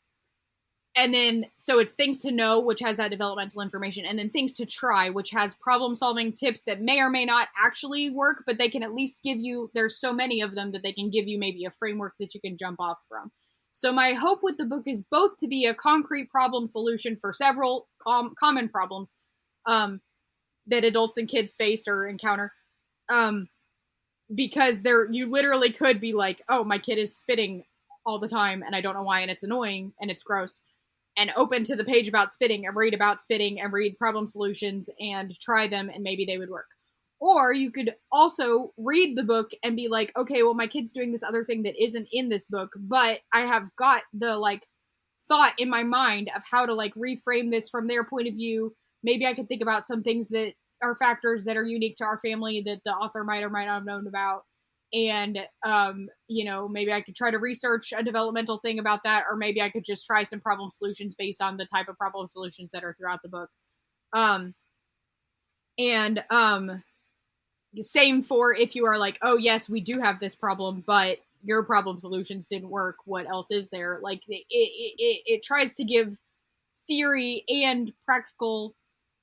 And then, so it's things to know, which has that developmental information, and then things to try, which has problem-solving tips that may or may not actually work, but they can at least give you, there's so many of them that they can give you maybe a framework that you can jump off from. So my hope with the book is both to be a concrete problem solution for several common problems that adults and kids face or encounter, because you literally could be like, oh, my kid is spitting all the time, and I don't know why, and it's annoying, and it's gross. And open to the page about spitting and read about spitting and read problem solutions and try them, and maybe they would work. Or you could also read the book and be like, okay, well, my kid's doing this other thing that isn't in this book, but I have got the thought in my mind of how to reframe this from their point of view. Maybe I could think about some things that are factors that are unique to our family that the author might or might not have known about. And, maybe I could try to research a developmental thing about that, or maybe I could just try some problem solutions based on the type of problem solutions that are throughout the book. Same for if you are like, oh, yes, we do have this problem, but your problem solutions didn't work, what else is there? Like it tries to give theory and practical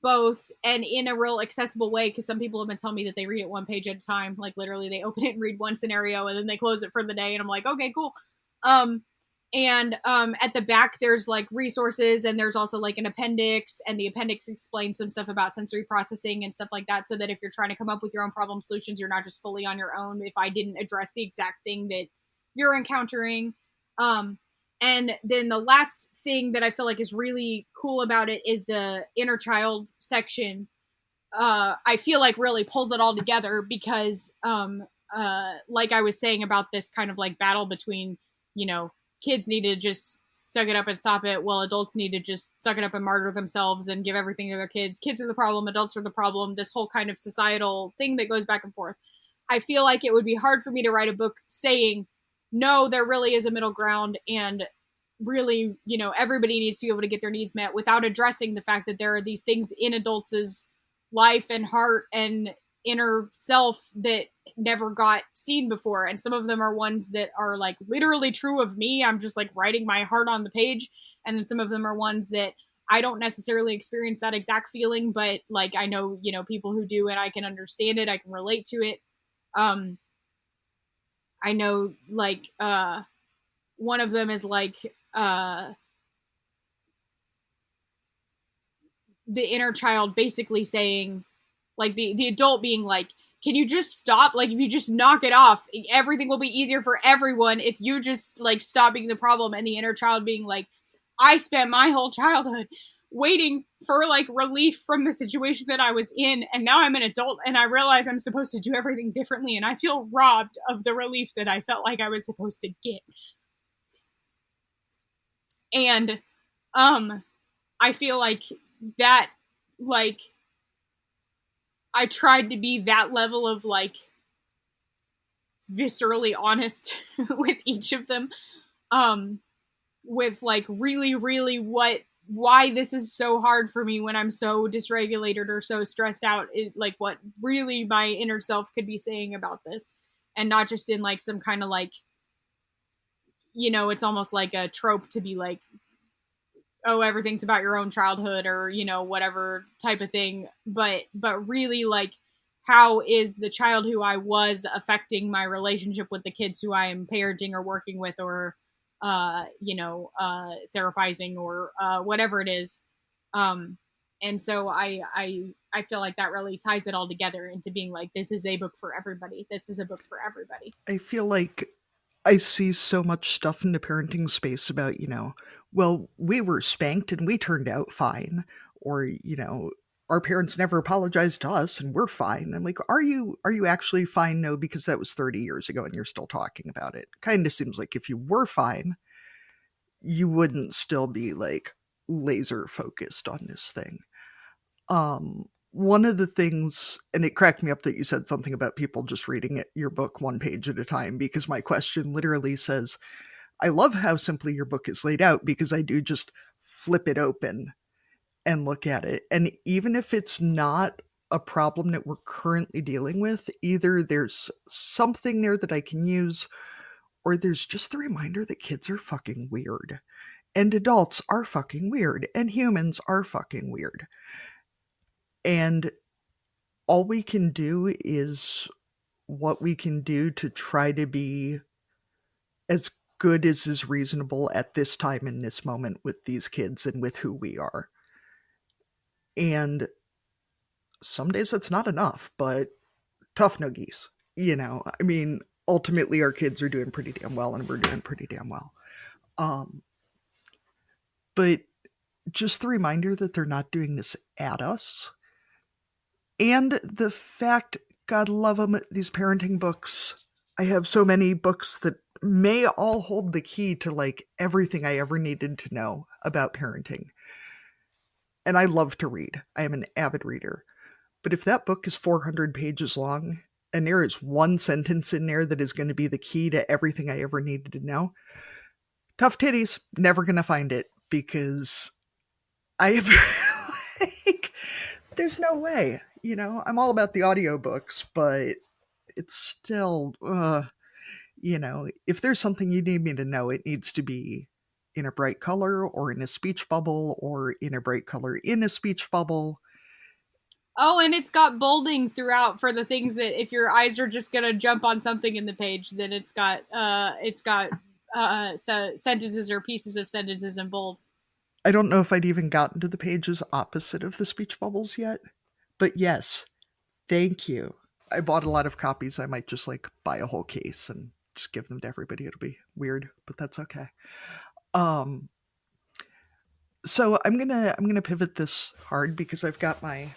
both, and in a real accessible way, because some people have been telling me that they read it one page at a time, like literally they open it and read one scenario and then they close it for the day, and I'm like, okay, cool. And at the back there's like resources, and there's also like an appendix, and the appendix explains some stuff about sensory processing and stuff like that, so that if you're trying to come up with your own problem solutions, you're not just fully on your own if I didn't address the exact thing that you're encountering. And then the last thing that I feel like is really cool about it is the inner child section. I feel like really pulls it all together, because like I was saying about this kind of like battle between, kids need to just suck it up and stop it, while adults need to just suck it up and martyr themselves and give everything to their kids. Kids are the problem, adults are the problem, this whole kind of societal thing that goes back and forth. I feel like it would be hard for me to write a book saying, no, there really is a middle ground, and really, everybody needs to be able to get their needs met, without addressing the fact that there are these things in adults' life and heart and inner self that never got seen before. And some of them are ones that are like literally true of me. I'm just like writing my heart on the page. And then some of them are ones that I don't necessarily experience that exact feeling, but like I know, people who do, and I can understand it. I can relate to it. I know like one of them is like the inner child basically saying, like the adult being like, can you just stop? Like, if you just knock it off, everything will be easier for everyone if you just like stop being the problem. And the inner child being like, I spent my whole childhood waiting for like relief from the situation that I was in, and now I'm an adult and I realize I'm supposed to do everything differently, and I feel robbed of the relief that I felt like I was supposed to get. And I feel like that, like, I tried to be that level of like viscerally honest with each of them, with like really why this is so hard for me when I'm so dysregulated or so stressed out, like what really my inner self could be saying about this, and not just in like some kind of like, it's almost like a trope to be like, oh, everything's about your own childhood, or whatever type of thing, but really like, how is the child who I was affecting my relationship with the kids who I am parenting or working with, or therapizing, or whatever it is. And so I feel like that really ties it all together into being like, this is a book for everybody. This is a book for everybody. I feel like I see so much stuff in the parenting space about, well, we were spanked and we turned out fine, or, our parents never apologized to us and we're fine. I'm like, are you actually fine? No, because that was 30 years ago and you're still talking about it. Kind of seems like if you were fine, you wouldn't still be like laser focused on this thing. One of the things, and it cracked me up that you said something about people just reading your book one page at a time, because my question literally says, I love how simply your book is laid out, because I do just flip it open and look at it. And even if it's not a problem that we're currently dealing with, either there's something there that I can use, or there's just the reminder that kids are fucking weird, and adults are fucking weird, and humans are fucking weird. And all we can do is what we can do to try to be as good as is reasonable at this time in this moment with these kids and with who we are. And some days it's not enough, but tough noogies. I mean, ultimately our kids are doing pretty damn well and we're doing pretty damn well. But just the reminder that they're not doing this at us. And the fact, God love them, these parenting books. I have so many books that may all hold the key to like everything I ever needed to know about parenting. And I love to read. I am an avid reader. But if that book is 400 pages long and there is one sentence in there that is going to be the key to everything I ever needed to know, tough titties, never going to find it, because I have like, there's no way. I'm all about the audiobooks, but it's still, if there's something you need me to know, it needs to be in a bright color or in a speech bubble or in a bright color in a speech bubble. Oh, and it's got bolding throughout for the things that if your eyes are just gonna jump on something in the page, then it's got sentences or pieces of sentences in bold. I don't know if I'd even gotten to the pages opposite of the speech bubbles yet, but yes, thank you. I bought a lot of copies. I might just buy a whole case and just give them to everybody. It'll be weird, but that's okay. So I'm gonna pivot this hard because I've got my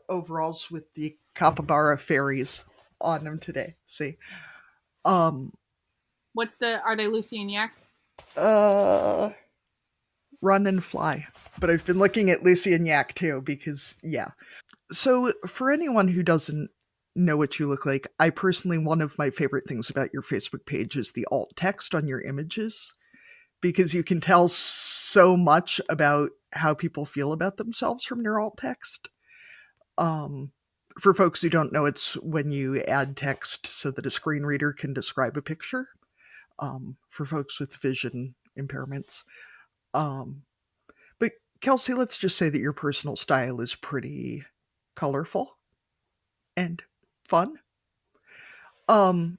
overalls with the capybara fairies on them today. See, are they Lucy and Yak? Run and fly. But I've been looking at Lucy and Yak too because yeah. So for anyone who doesn't know what you look like, I personally, one of my favorite things about your Facebook page is the alt text on your images, because you can tell so much about how people feel about themselves from your alt text. For folks who don't know, it's when you add text so that a screen reader can describe a picture, for folks with vision impairments. But Kelsie, let's just say that your personal style is pretty colorful and fun. Do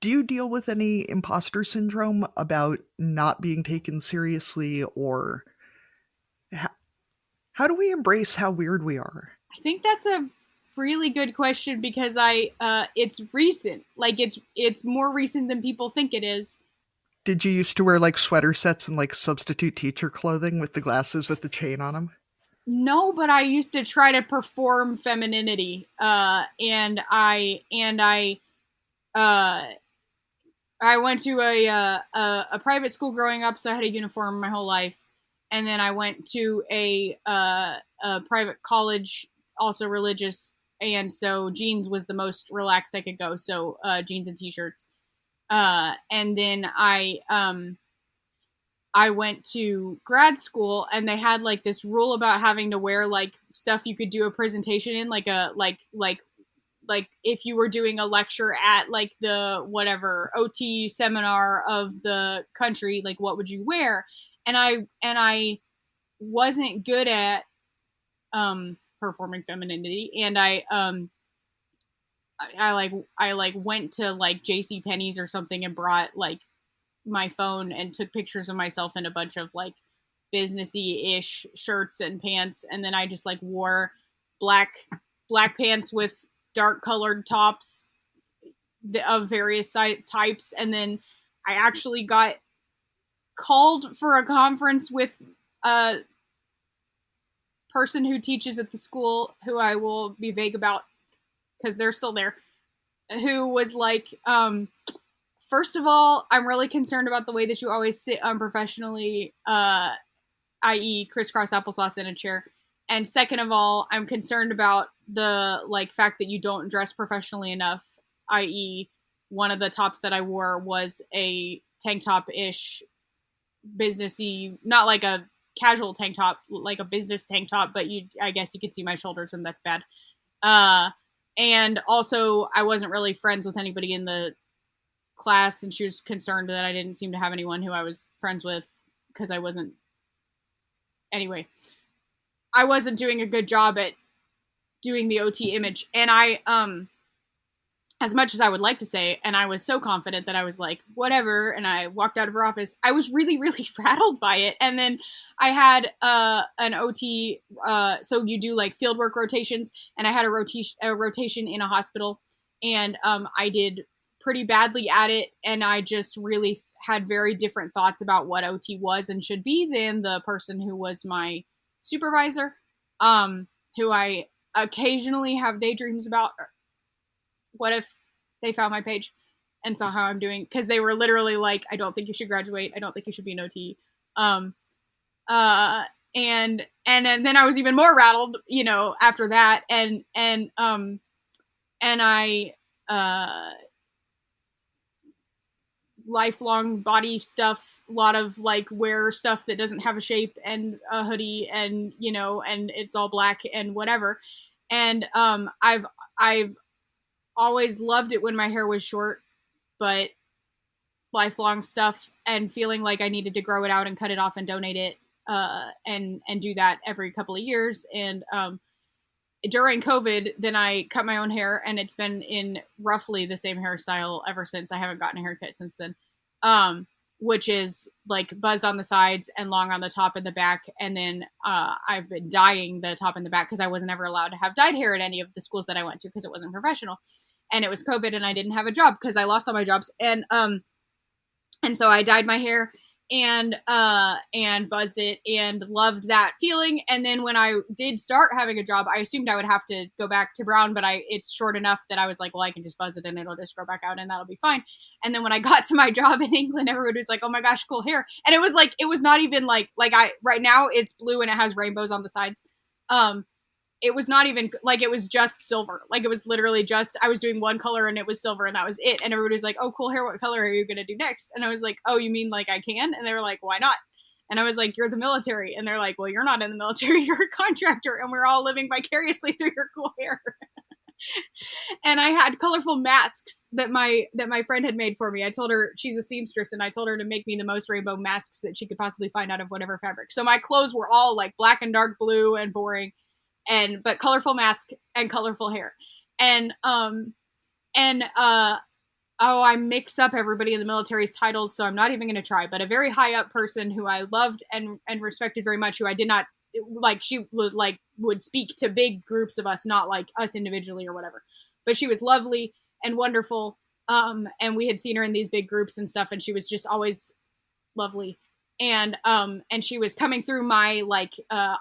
you deal with any imposter syndrome about not being taken seriously, or how do we embrace how weird we are? I think that's a really good question because it's recent. It's more recent than people think it is. Did you used to wear sweater sets and substitute teacher clothing with the glasses with the chain on them? No, but I used to try to perform femininity, and I went to a private school growing up, so I had a uniform my whole life, and then I went to a private college, also religious, and so jeans was the most relaxed I could go. So jeans and t-shirts, and then I went to grad school, and they had this rule about having to wear stuff you could do a presentation in, like if you were doing a lecture at the whatever OT seminar of the country, what would you wear? And I wasn't good at performing femininity, and I went to JC Penney's or something and brought my phone and took pictures of myself in a bunch of businessy-ish shirts and pants, and then I just wore black pants with dark colored tops of various types, and then I actually got called for a conference with a person who teaches at the school, who I will be vague about because they're still there, who was first of all, I'm really concerned about the way that you always sit unprofessionally, i.e. crisscross applesauce in a chair. And second of all, I'm concerned about the fact that you don't dress professionally enough, i.e. one of the tops that I wore was a tank top-ish, businessy, not like a casual tank top, like a business tank top, but I guess you could see my shoulders, and that's bad. And also, I wasn't really friends with anybody in the class, and she was concerned that I didn't seem to have anyone who I was friends with because I wasn't. Anyway, I wasn't doing a good job at doing the OT image, and I as much as I would like to say, and I was so confident that I was whatever, and I walked out of her office, I was really, really rattled by it. And then I had an OT, so you do fieldwork rotations, and I had a rotation in a hospital, and I did pretty badly at it, and I just really had very different thoughts about what OT was and should be than the person who was my supervisor, who I occasionally have daydreams about. What if they found my page and saw how I'm doing? Because they were literally I don't think you should graduate. I don't think you should be an OT. And then I was even more rattled, after that. And I, lifelong body stuff, a lot of wear stuff that doesn't have a shape, and a hoodie, and and it's all black and whatever. And I've always loved it when my hair was short, but lifelong stuff and feeling like I needed to grow it out and cut it off and donate it, and do that every couple of years. And during COVID, then I cut my own hair, and it's been in roughly the same hairstyle ever since. I haven't gotten a haircut since then, which is like buzzed on the sides and long on the top and the back. And then I've been dyeing the top and the back because I wasn't ever allowed to have dyed hair at any of the schools that I went to because it wasn't professional. And it was COVID, and I didn't have a job because I lost all my jobs. And so I dyed my hair and buzzed it and loved that feeling. And then when I did start having a job, I assumed I would have to go back to brown, but it's short enough that I was like, well, I can just buzz it and it'll just grow back out and that'll be fine. And then when I got to my job in England, everybody was like, oh my gosh, cool hair. And it was like, it was not even like right now it's blue and it has rainbows on the sides. It was not even like, it was just silver. Like it was literally just, I was doing one color and it was silver and that was it. And everybody was like, oh, cool hair. What color are you going to do next? And I was like, oh, you mean like I can? And they were like, why not? And I was like, you're the military. And they're like, well, you're not in the military. You're a contractor. And we're all living vicariously through your cool hair. And I had colorful masks that my friend had made for me. I told her, she's a seamstress, and I told her to make me the most rainbow masks that she could possibly find out of whatever fabric. So my clothes were all like black and dark blue and boring. But colorful mask and colorful hair. I mix up everybody in the military's titles, so I'm not even going to try, but a very high up person who I loved and respected very much, who I did not like, she would speak to big groups of us, not like us individually or whatever, but she was lovely and wonderful. And we had seen her in these big groups and stuff, and she was just always lovely. And she was coming through my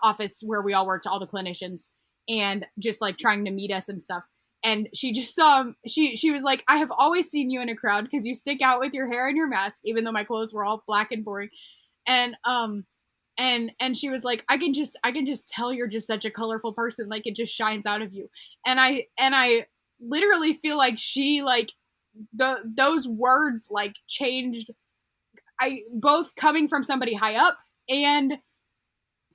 office where we all worked, all the clinicians, and just like trying to meet us and stuff. And she just saw, she was like, I have always seen you in a crowd because you stick out with your hair and your mask, even though my clothes were all black and boring. And she was like, I can just tell you're just such a colorful person. Like it just shines out of you. And I literally feel like she those words like changed. Both coming from somebody high up and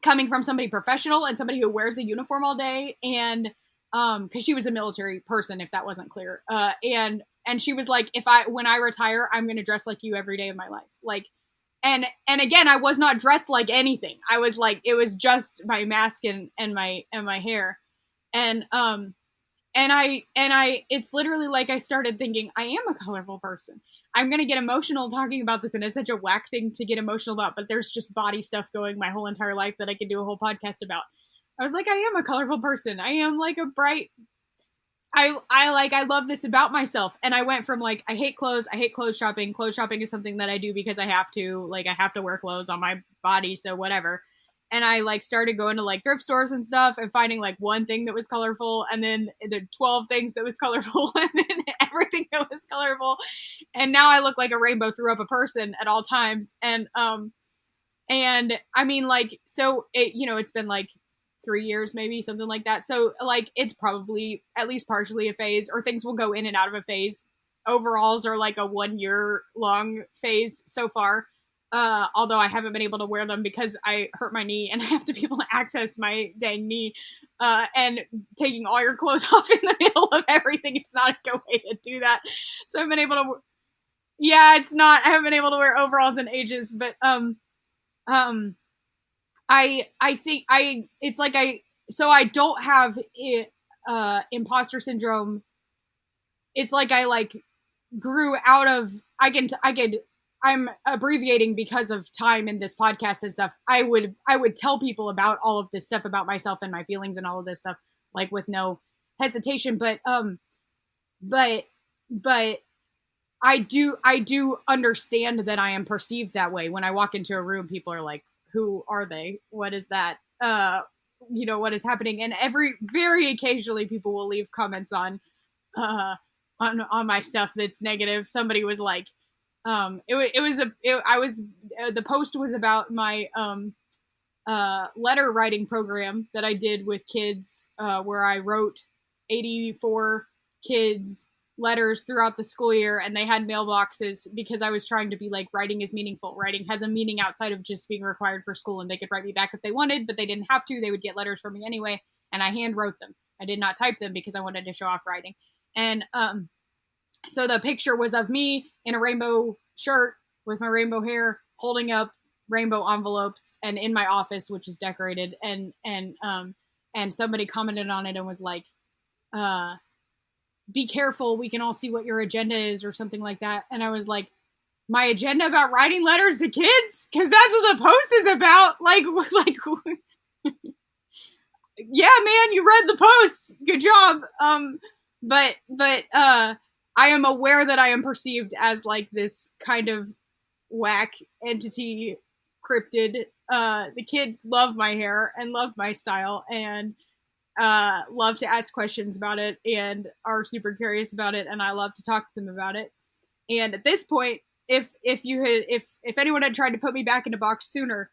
coming from somebody professional and somebody who wears a uniform all day. And, cause she was a military person, if that wasn't clear. And she was like, when I retire, I'm going to dress like you every day of my life. Like, and again, I was not dressed like anything. I was like, it was just my mask and my hair. And it's literally like, I started thinking, I am a colorful person. I'm going to get emotional talking about this, and it's such a whack thing to get emotional about, but there's just body stuff going my whole entire life that I could do a whole podcast about. I was like, I am a colorful person. I am like a bright, I love this about myself. And I went from like, I hate clothes shopping. Clothes shopping is something that I do because I have to wear clothes on my body. So whatever. And I started going to thrift stores and stuff and finding one thing that was colorful, and then the 12 things that was colorful, and then everything that was colorful. And now I look like a rainbow threw up a person at all times. And I mean, so it's been 3 years, maybe something like that. So it's probably at least partially a phase, or things will go in and out of a phase. Overalls are a 1 year long phase so far. Although I haven't been able to wear them because I hurt my knee and I have to be able to access my dang knee. And taking all your clothes off in the middle of everything, it's not a good way to do that. So I've been able to, it's not, I haven't been able to wear overalls in ages, but, I think so I don't have, imposter syndrome. It's I grew out of, I'm abbreviating because of time in this podcast and stuff. I would tell people about all of this stuff about myself and my feelings and all of this stuff, with no hesitation. But I do understand that I am perceived that way. When I walk into a room, people are like, who are they? What is that? What is happening? And very occasionally people will leave comments on my stuff that's negative. Somebody was like, the post was about my letter writing program that I did with kids, where I wrote 84 kids letters throughout the school year, and they had mailboxes because I was trying to be writing is meaningful. Writing has a meaning outside of just being required for school, and they could write me back if they wanted, but they didn't have to. They would get letters from me anyway, and I hand wrote them. I did not type them because I wanted to show off writing. And so the picture was of me in a rainbow shirt with my rainbow hair, holding up rainbow envelopes, and in my office, which is decorated. And somebody commented on it and was like, "Be careful, we can all see what your agenda is," or something like that. And I was like, "My agenda about writing letters to kids? Because that's what the post is about." Like, yeah, man, you read the post. Good job. But I am aware that I am perceived as like this kind of whack entity cryptid. The kids love my hair and love my style and love to ask questions about it and are super curious about it, and I love to talk to them about it. And at this point, if anyone had tried to put me back in a box sooner,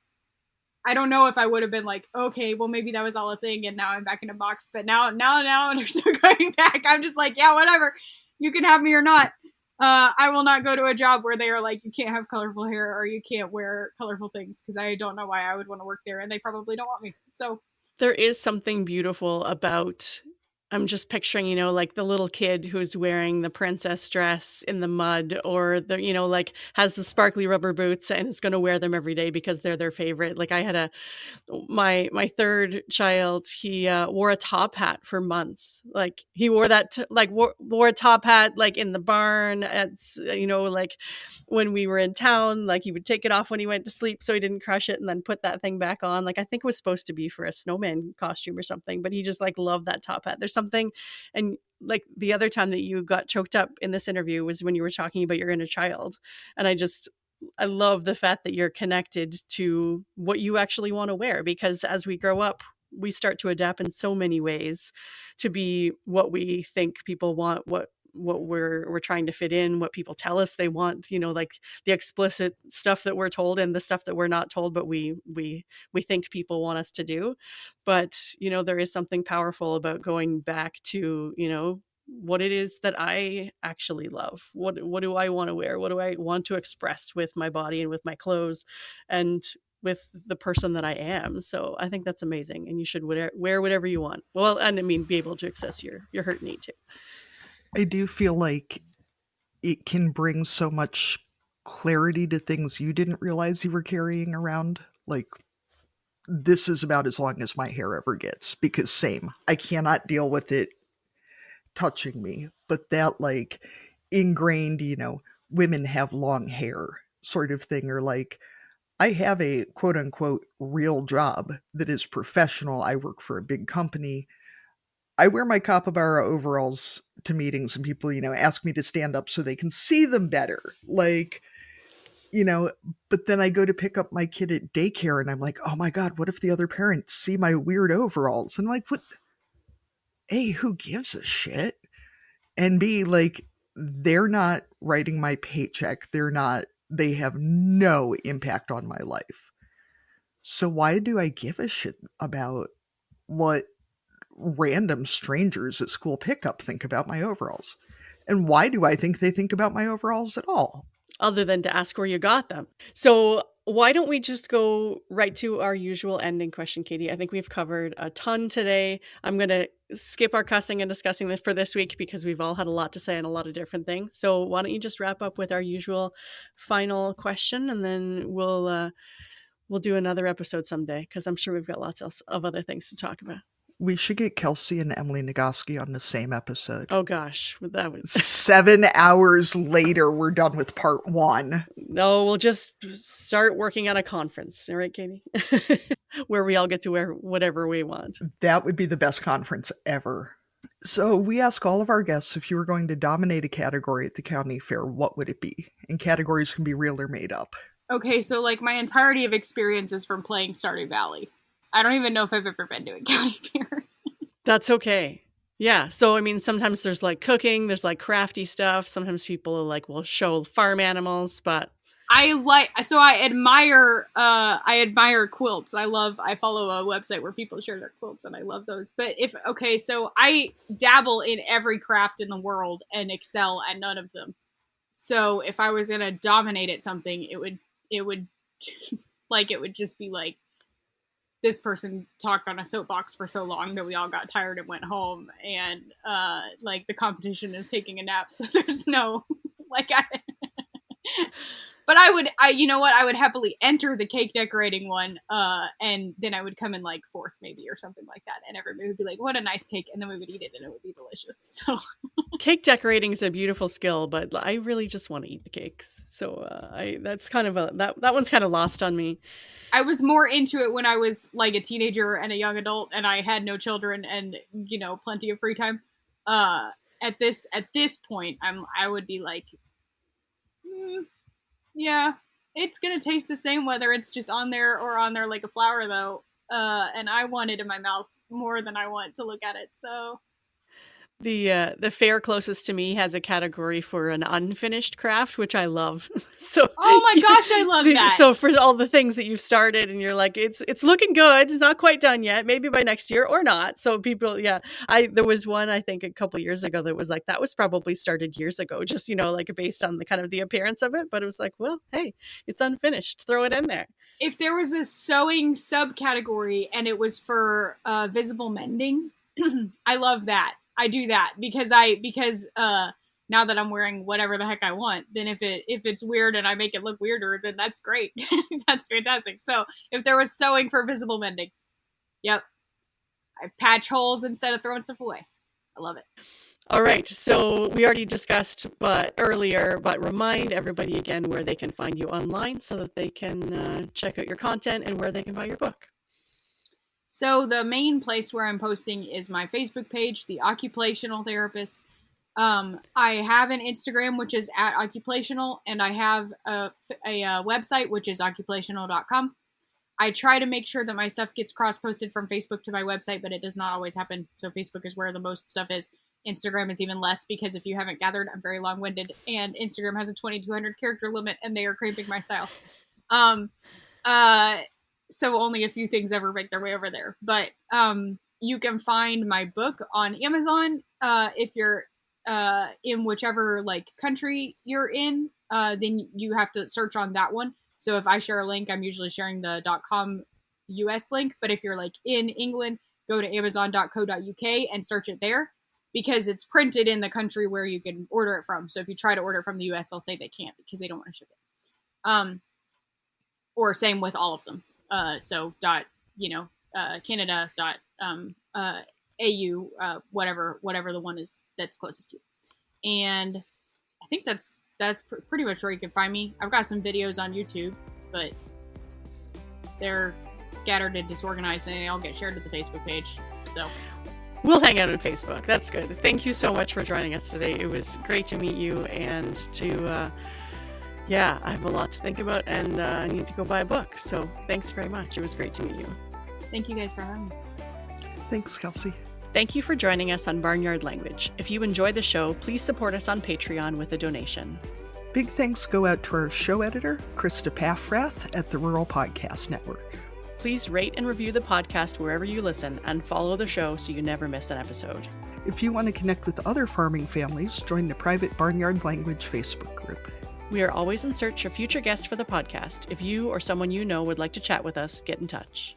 I don't know if I would have been like, okay, well, maybe that was all a thing and now I'm back in a box. But now and they're still going back. I'm just like, yeah, whatever. You can have me or not. I will not go to a job where they are like, you can't have colorful hair or you can't wear colorful things, because I don't know why I would want to work there, and they probably don't want me. So there is something beautiful about, I'm just picturing, like the little kid who's wearing the princess dress in the mud, or the, like has the sparkly rubber boots and is going to wear them every day because they're their favorite. Like I had my third child, he wore a top hat for months. Like he wore that, wore a top hat, like in the barn at, like when we were in town, like he would take it off when he went to sleep so he didn't crush it and then put that thing back on. Like I think it was supposed to be for a snowman costume or something, but he just like loved that top hat. There's something. And like the other time that you got choked up in this interview was when you were talking about your inner child. And I love the fact that you're connected to what you actually want to wear, because as we grow up, we start to adapt in so many ways to be what we think people want, what we're trying to fit in, what people tell us they want, like the explicit stuff that we're told and the stuff that we're not told, but we think people want us to do. But, there is something powerful about going back to, what it is that I actually love. What do I want to wear? What do I want to express with my body and with my clothes and with the person that I am? So I think that's amazing, and you should wear whatever you want. Well, and I mean, be able to access your hurt need too. I do feel like it can bring so much clarity to things you didn't realize you were carrying around. Like, this is about as long as my hair ever gets, because same, I cannot deal with it touching me. But that like ingrained, women have long hair sort of thing, or like, I have a quote unquote real job that is professional. I work for a big company. I wear my capybara overalls to meetings, and people, ask me to stand up so they can see them better. Like, but then I go to pick up my kid at daycare and I'm like, oh my God, what if the other parents see my weird overalls? And I'm like, what? A, who gives a shit? And B, like, they're not writing my paycheck. They have no impact on my life. So why do I give a shit about what random strangers at school pickup think about my overalls? And why do I think they think about my overalls at all? Other than to ask where you got them. So why don't we just go right to our usual ending question, Katie? I think we've covered a ton today. I'm going to skip our cussing and discussing this for this week because we've all had a lot to say on a lot of different things. So why don't you just wrap up with our usual final question, and then we'll do another episode someday, because I'm sure we've got lots of other things to talk about. We should get Kelsie and Emily Nagoski on the same episode. Oh gosh, that was 7 hours later, we're done with part 1. No, we'll just start working on a conference. All right, Katie? Where we all get to wear whatever we want. That would be the best conference ever. So we ask all of our guests, if you were going to dominate a category at the county fair, what would it be? And categories can be real or made up. Okay, so like my entirety of experience is from playing Stardew Valley. I don't even know if I've ever been to a county fair. That's okay. Yeah. So, I mean, sometimes there's like cooking, there's like crafty stuff. Sometimes people are like, will show farm animals, but I admire quilts. I follow a website where people share their quilts and I love those. But so I dabble in every craft in the world and excel at none of them. So if I was going to dominate at something, it would like, it would just be like this person talked on a soapbox for so long that we all got tired and went home, and like the competition is taking a nap, so there's no like but you know what, I would happily enter the cake decorating one, and then I would come in like fourth maybe or something like that, and everybody would be like, what a nice cake, and then we would eat it and it would be delicious. So cake decorating is a beautiful skill, but I really just want to eat the cakes. So that's kind of that one's kind of lost on me. I was more into it when I was like a teenager and a young adult, and I had no children and, you know, plenty of free time. At this point, I would be like, yeah, it's gonna taste the same whether it's just on there or on there like a flower, though. And I want it in my mouth more than I want to look at it. So the fair closest to me has a category for an unfinished craft, which I love. So oh my gosh, I love that. So for all the things that you've started and you're like, it's looking good, it's not quite done yet, maybe by next year or not. So people, there was one I think a couple years ago that was like, that was probably started years ago, just, you know, like based on the kind of the appearance of it, but it was like, well, hey, it's unfinished, throw it in there. If there was a sewing subcategory and it was for visible mending, I love that. I do that because now that I'm wearing whatever the heck I want, then if it's weird and I make it look weirder, then that's great. That's fantastic. So if there was sewing for visible mending, yep. I patch holes instead of throwing stuff away. I love it. All right. So we already discussed earlier, but remind everybody again where they can find you online so that they can check out your content and where they can buy your book. So the main place where I'm posting is my Facebook page, The Occupational Therapist. I have an Instagram, which is @Occupational, and I have a website, which is occupational.com. I try to make sure that my stuff gets cross-posted from Facebook to my website, but it does not always happen. So Facebook is where the most stuff is. Instagram is even less because if you haven't gathered, I'm very long-winded, and Instagram has a 2,200 character limit, and they are cramping my style. So only a few things ever make their way over there. But you can find my book on Amazon if you're in whichever like country you're in. Then you have to search on that one. So if I share a link, I'm usually sharing the .com US link. But if you're like in England, go to amazon.co.uk and search it there because it's printed in the country where you can order it from. So if you try to order it from the US, they'll say they can't because they don't want to ship it. Or same with all of them. So Canada AU, whatever the one is that's closest to you. And I think that's pretty much where you can find me. I've got some videos on YouTube, but they're scattered and disorganized and they all get shared to the Facebook page. So we'll hang out on Facebook. That's good. Thank you so much for joining us today. It was great to meet you and to I have a lot to think about and I need to go buy a book. So thanks very much. It was great to meet you. Thank you guys for having me. Thanks, Kelsie. Thank you for joining us on Barnyard Language. If you enjoy the show, please support us on Patreon with a donation. Big thanks go out to our show editor, Krista Paffrath at the Rural Podcast Network. Please rate and review the podcast wherever you listen and follow the show so you never miss an episode. If you want to connect with other farming families, join the private Barnyard Language Facebook group. We are always in search of future guests for the podcast. If you or someone you know would like to chat with us, get in touch.